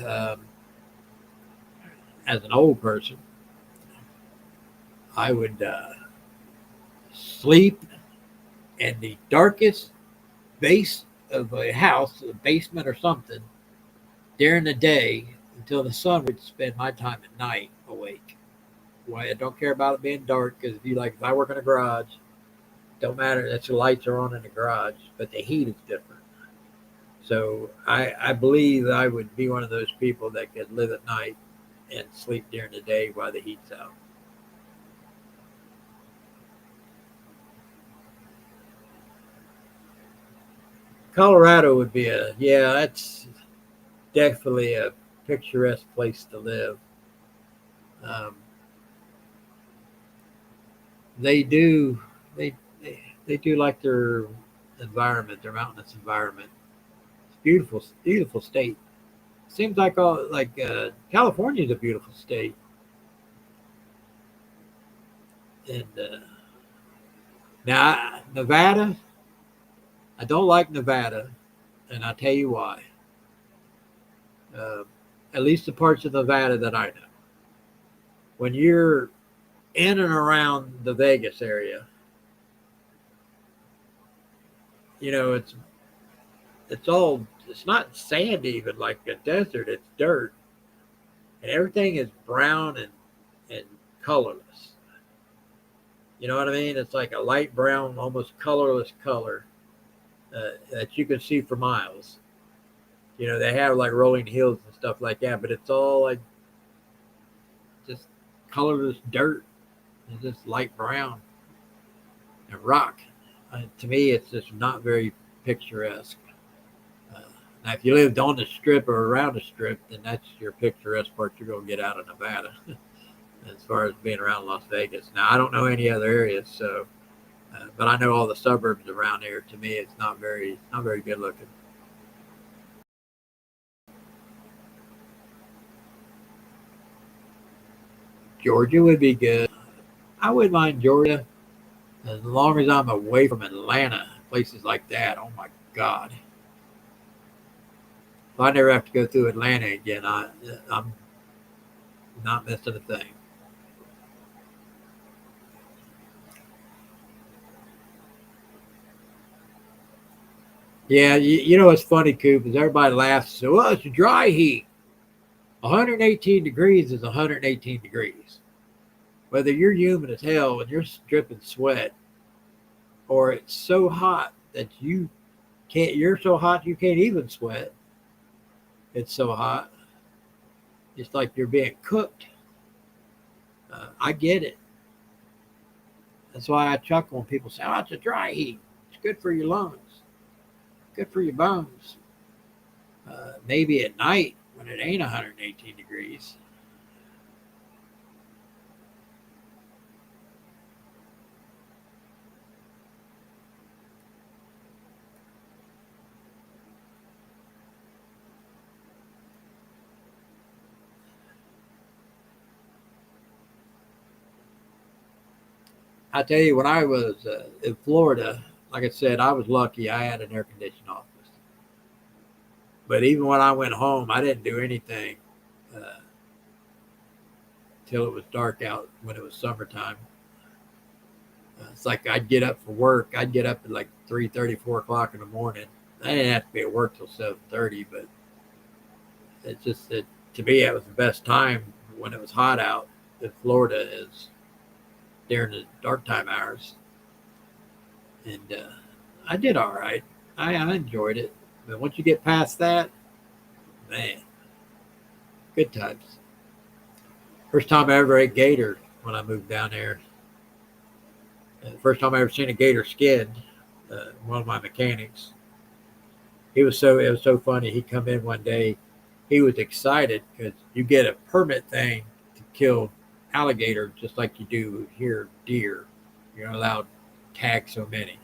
as an old person? I would sleep in the darkest base of a house, a basement or something, during the day until the sun would spend my time at night awake. Well, I don't care about it being dark because if I work in a garage, don't matter that the lights are on in the garage, but the heat is different. So I believe I would be one of those people that could live at night and sleep during the day while the heat's out. Colorado would be that's definitely a picturesque place to live. They do like their environment, their mountainous environment. It's beautiful, beautiful state. Seems like California is a beautiful state, and now Nevada. I don't like Nevada, and I'll tell you why. At least the parts of Nevada that I know. When you're in and around the Vegas area, it's not sand even like a desert, it's dirt. And everything is brown and colorless. You know what I mean? It's like a light brown, almost colorless color that you can see for miles. They have like rolling hills and stuff like that, but it's all like just colorless dirt. It's just light brown and rock. To me, it's just not very picturesque. Now, if you lived on the strip or around the strip, then that's your picturesque part you're going to get out of Nevada. as far as being around Las Vegas. Now, I don't know any other areas, so, but I know all the suburbs around here. To me, it's not very good looking. Georgia would be good. I wouldn't mind Georgia as long as I'm away from Atlanta, places like that. Oh my God. If I never have to go through Atlanta again, I'm not missing a thing. Yeah, you know what's funny, Coop, is everybody laughs. So, well, it's a dry heat. 118 degrees is 118 degrees. Whether you're humid as hell and you're dripping sweat, or it's so hot that you're so hot you can't even sweat. It's so hot. It's like you're being cooked. I get it. That's why I chuckle when people say, oh, it's a dry heat. It's good for your lungs. Good for your bones. Maybe at night when it ain't 118 degrees. I tell you, when I was in Florida, like I said, I was lucky. I had an air conditioned office. But even when I went home, I didn't do anything till it was dark out when it was summertime. It's like I'd get up for work. I'd get up at like 3:30, 4 o'clock in the morning. I didn't have to be at work till 7:30, but it's just that to me, it was the best time when it was hot out in Florida is during the dark time hours. And I did all right. I enjoyed it. But once you get past that, man, good times. First time I ever ate gator when I moved down there. First time I ever seen a gator skinned, one of my mechanics. It was so funny. He come in one day. He was excited because you get a permit thing to kill alligator just like you do here deer. You're not allowed to tag so many.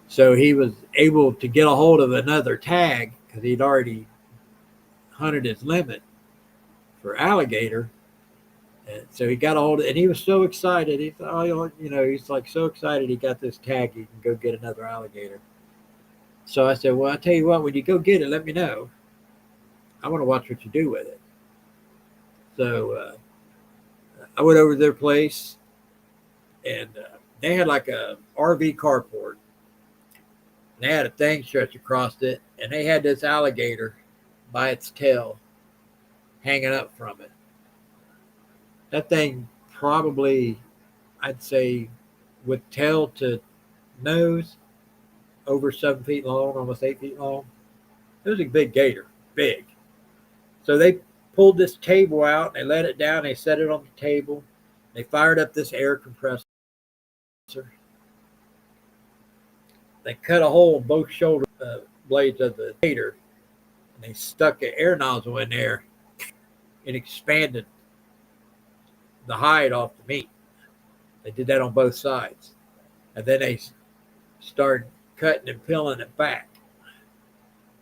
So he was able to get a hold of another tag because he'd already hunted his limit for alligator. And so he got a hold of it, and he was so excited. He thought, oh, he's like so excited he got this tag. He can go get another alligator. So I said, well, I'll tell you what, when you go get it, let me know. I want to watch what you do with it. So I went over to their place, and they had like a RV carport. They had a thing stretched across it, and they had this alligator by its tail hanging up from it. That thing probably, I'd say, with tail to nose, over 7 feet long, almost 8 feet long. It was a big gator, big. So they pulled this table out, they let it down, they set it on the table, they fired up this air compressor. They cut a hole in both shoulder blades of the gator, and they stuck an air nozzle in there and expanded the hide off the meat. They did that on both sides. And then they started cutting and peeling it back.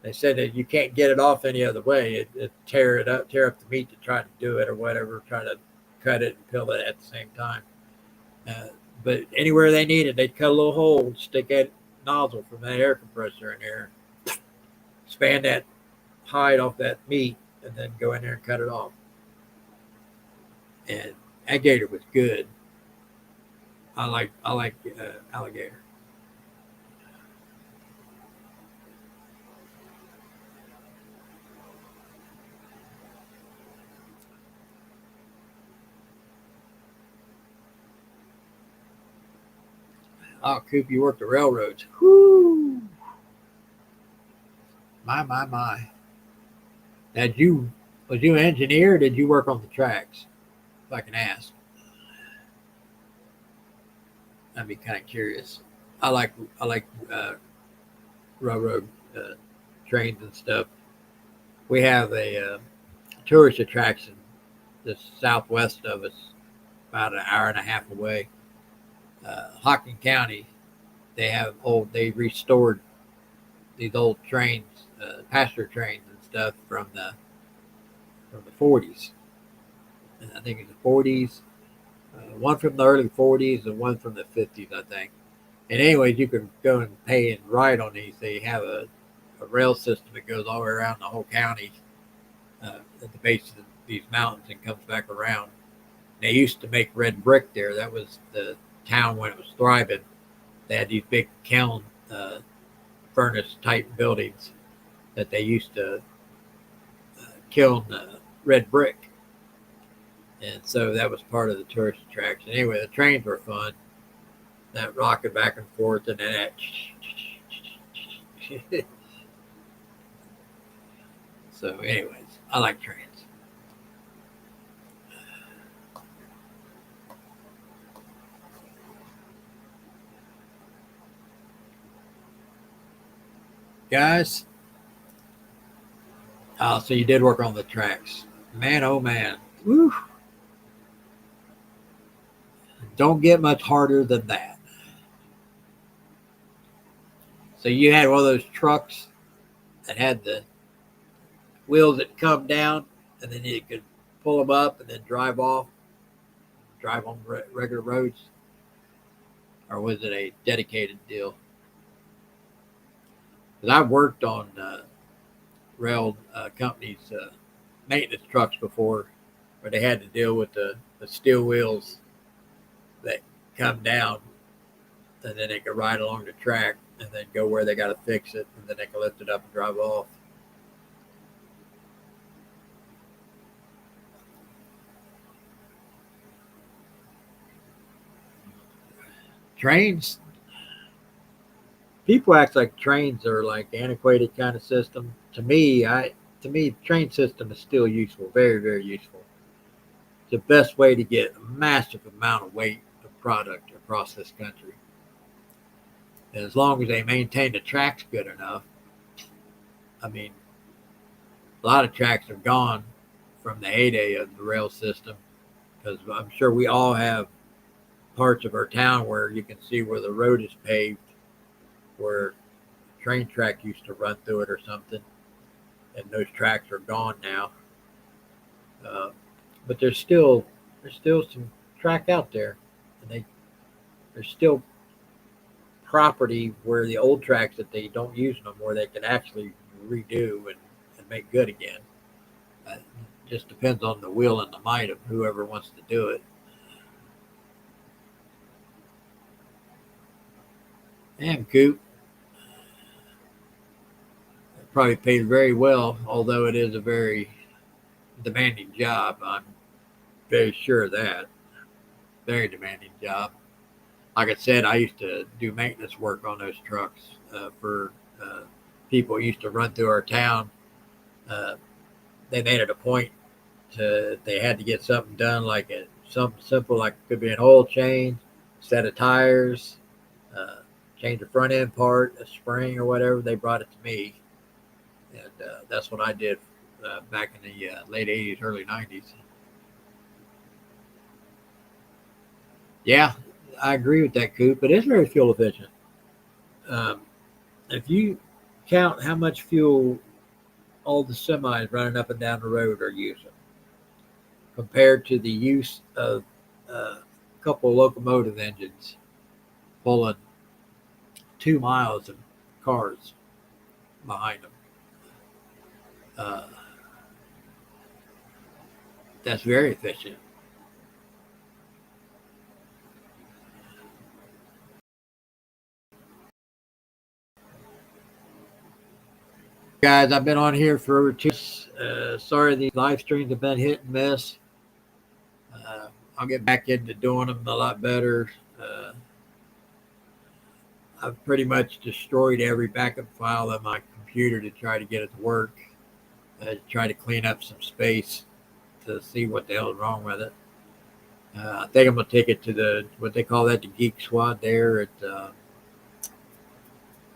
They said that you can't get it off any other way. It tear up the meat to try to do it or whatever, try to cut it and peel it at the same time. But anywhere they needed, they'd cut a little hole, stick that nozzle from that air compressor in there, expand that hide off that meat, and then go in there and cut it off. And that gator was good. I like alligator. Oh, Coop, you worked the railroads. Whoo! My. Was you an engineer or did you work on the tracks? If I can ask. I'd be kind of curious. I like railroad trains and stuff. We have a tourist attraction just southwest of us, about an hour and a half away. Hocking County, they restored these old trains, passenger trains and stuff from the 40s. And I think it's the 40s, one from the early 40s and one from the 50s, I think. And anyways, you can go and pay and ride on these. They have a rail system that goes all the way around the whole county at the base of these mountains and comes back around. They used to make red brick there. That was the town when it was thriving. They had these big kiln furnace type buildings that they used to kiln red brick. And so that was part of the tourist attraction. Anyway, the trains were fun. That rocking back and forth and then that. So anyways, I like trains. Guys, oh, so you did work on the tracks. Man, oh man. Woo. Don't get much harder than that. So you had one of those trucks that had the wheels that come down, and then you could pull them up and then drive off, drive on regular roads? Or was it a dedicated deal? Because I've worked on rail companies' maintenance trucks before, where they had to deal with the steel wheels that come down, and then they could ride along the track and then go where they got to fix it, and then they can lift it up and drive off. Trains, people act like trains are like antiquated kind of system. To me, the train system is still useful, very, very useful. It's the best way to get a massive amount of weight of product across this country. And as long as they maintain the tracks good enough, I mean, a lot of tracks have gone from the heyday of the rail system, because I'm sure we all have parts of our town where you can see where the road is paved, where a train track used to run through it or something, and those tracks are gone now. But there's still some track out there, and there's still property where the old tracks that they don't use no more, they can actually redo and make good again. Just depends on the will and the might of whoever wants to do it. Damn, Coop. Probably paid very well, although it is a very demanding job. I'm very sure of that. Very demanding job. Like I said, I used to do maintenance work on those trucks for people who used to run through our town. They made it a point they had to get something done, like something simple, like it could be an oil change, set of tires, change the front end part, a spring or whatever. They brought it to me, and that's what I did back in the late 80s, early 90s. Yeah, I agree with that, Coop. It is very fuel efficient. If you count how much fuel all the semis running up and down the road are using, compared to the use of a couple of locomotive engines pulling 2 miles of cars behind them, that's very efficient. Guys, I've been on here for over 2 years. Sorry, these live streams have been hit and miss. I'll get back into doing them a lot better. I've pretty much destroyed every backup file on my computer to try to get it to work. Try to clean up some space to see what the hell is wrong with it. I think I'm going to take it to what they call that, the Geek Squad there at,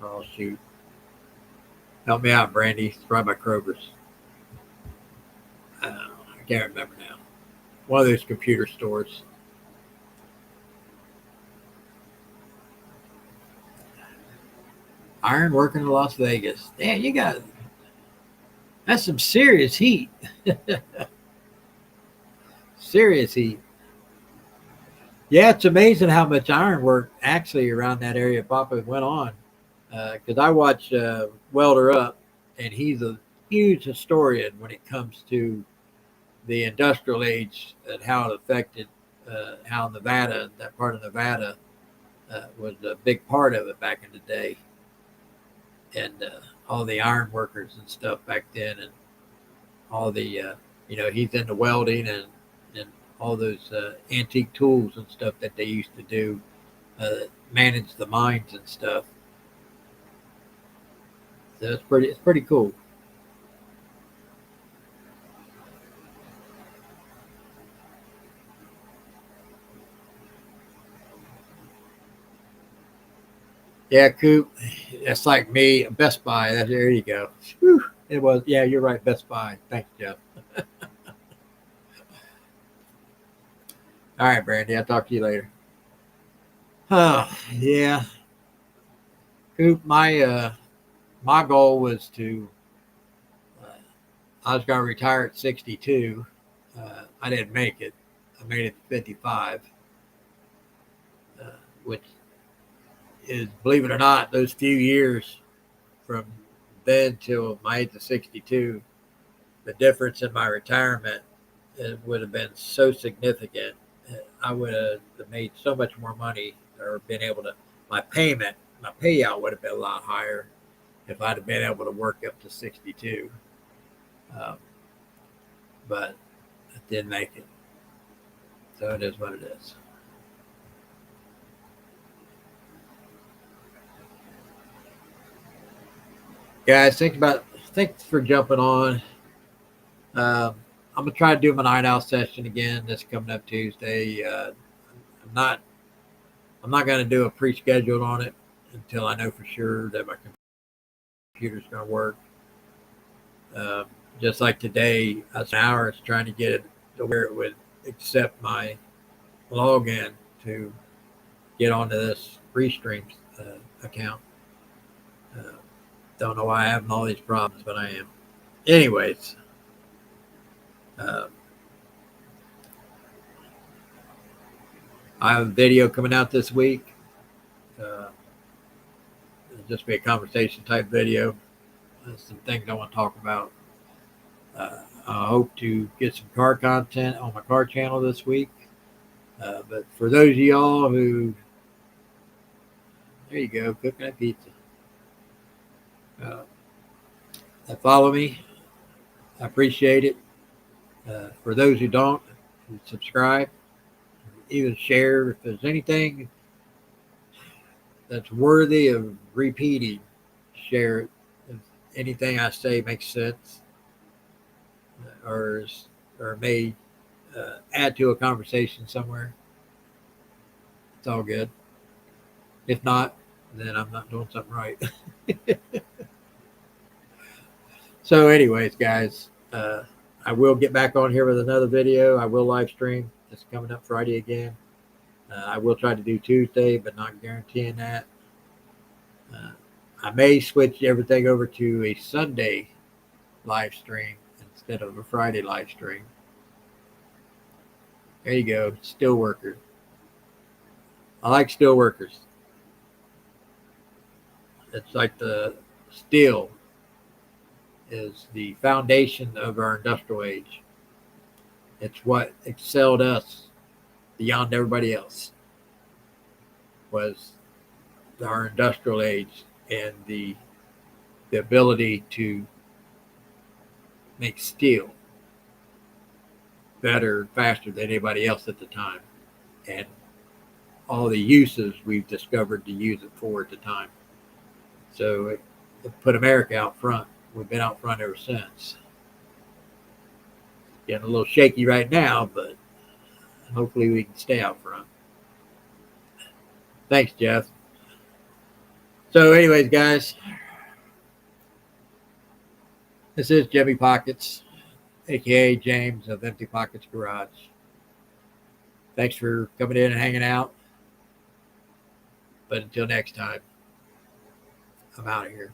oh shoot. Help me out, Brandy. It's right by Kroger's. I can't remember now. one of those computer stores. Iron working in Las Vegas. Damn, that's some serious heat. Serious heat. Yeah, it's amazing how much iron work actually around that area Papa went on. Because I watch Welder Up, and he's a huge historian when it comes to the industrial age and how it affected how Nevada, that part of Nevada, was a big part of it back in the day. And all the iron workers and stuff back then, and all the, he's into welding and all those antique tools and stuff that they used to do, manage the mines and stuff. So it's pretty cool. Yeah, Coop. That's like me. Best Buy. There you go. Whew. It was. Yeah, you're right. Best Buy. Thanks, Jeff. All right, Brandy. I'll talk to you later. Oh, yeah. Coop, my goal was to. I was going to retire at 62. I didn't make it. I made it to 55, which is, believe it or not, those few years from then till my age of 62, the difference in my retirement, it would have been so significant. I would have made so much more money, or been able to, my payout would have been a lot higher if I'd have been able to work up to 62. But I didn't make it. So it is what it is. Guys, thanks for jumping on. I'm gonna try to do my night owl session again this coming up Tuesday. I'm not gonna do a pre-scheduled on it until I know for sure that my computer's gonna work. Just like today, I was an hour trying to get it to where it would accept my login to get onto this Restream account. Don't know why I'm having all these problems, but I am. Anyways, I have a video coming out this week. It'll just be a conversation type video. There's some things I want to talk about. I hope to get some car content on my car channel this week. But for those of y'all who, there you go, cooking that pizza. That follow me, I appreciate it. For those who don't, subscribe, even share. If there's anything that's worthy of repeating, share it. If anything I say makes sense, or may add to a conversation somewhere, it's all good. If not, then I'm not doing something right. So anyways, guys, I will get back on here with another video. I will live stream. It's coming up Friday again. I will try to do Tuesday, but not guaranteeing that. I may switch everything over to a Sunday live stream instead of a Friday live stream. There you go, Steelworker. I like steelworkers. It's like the steel is the foundation of our industrial age. It's what excelled us beyond everybody else, was our industrial age and the ability to make steel better, faster than anybody else at the time, and all the uses we've discovered to use it for at the time. So it put America out front. We've been out front ever since. Getting a little shaky right now, but hopefully we can stay out front. Thanks, Jeff. So anyways, guys, this is Jimmy Pockets, aka James of Empty Pockets Garage. Thanks for coming in and hanging out. But until next time, I'm out of here.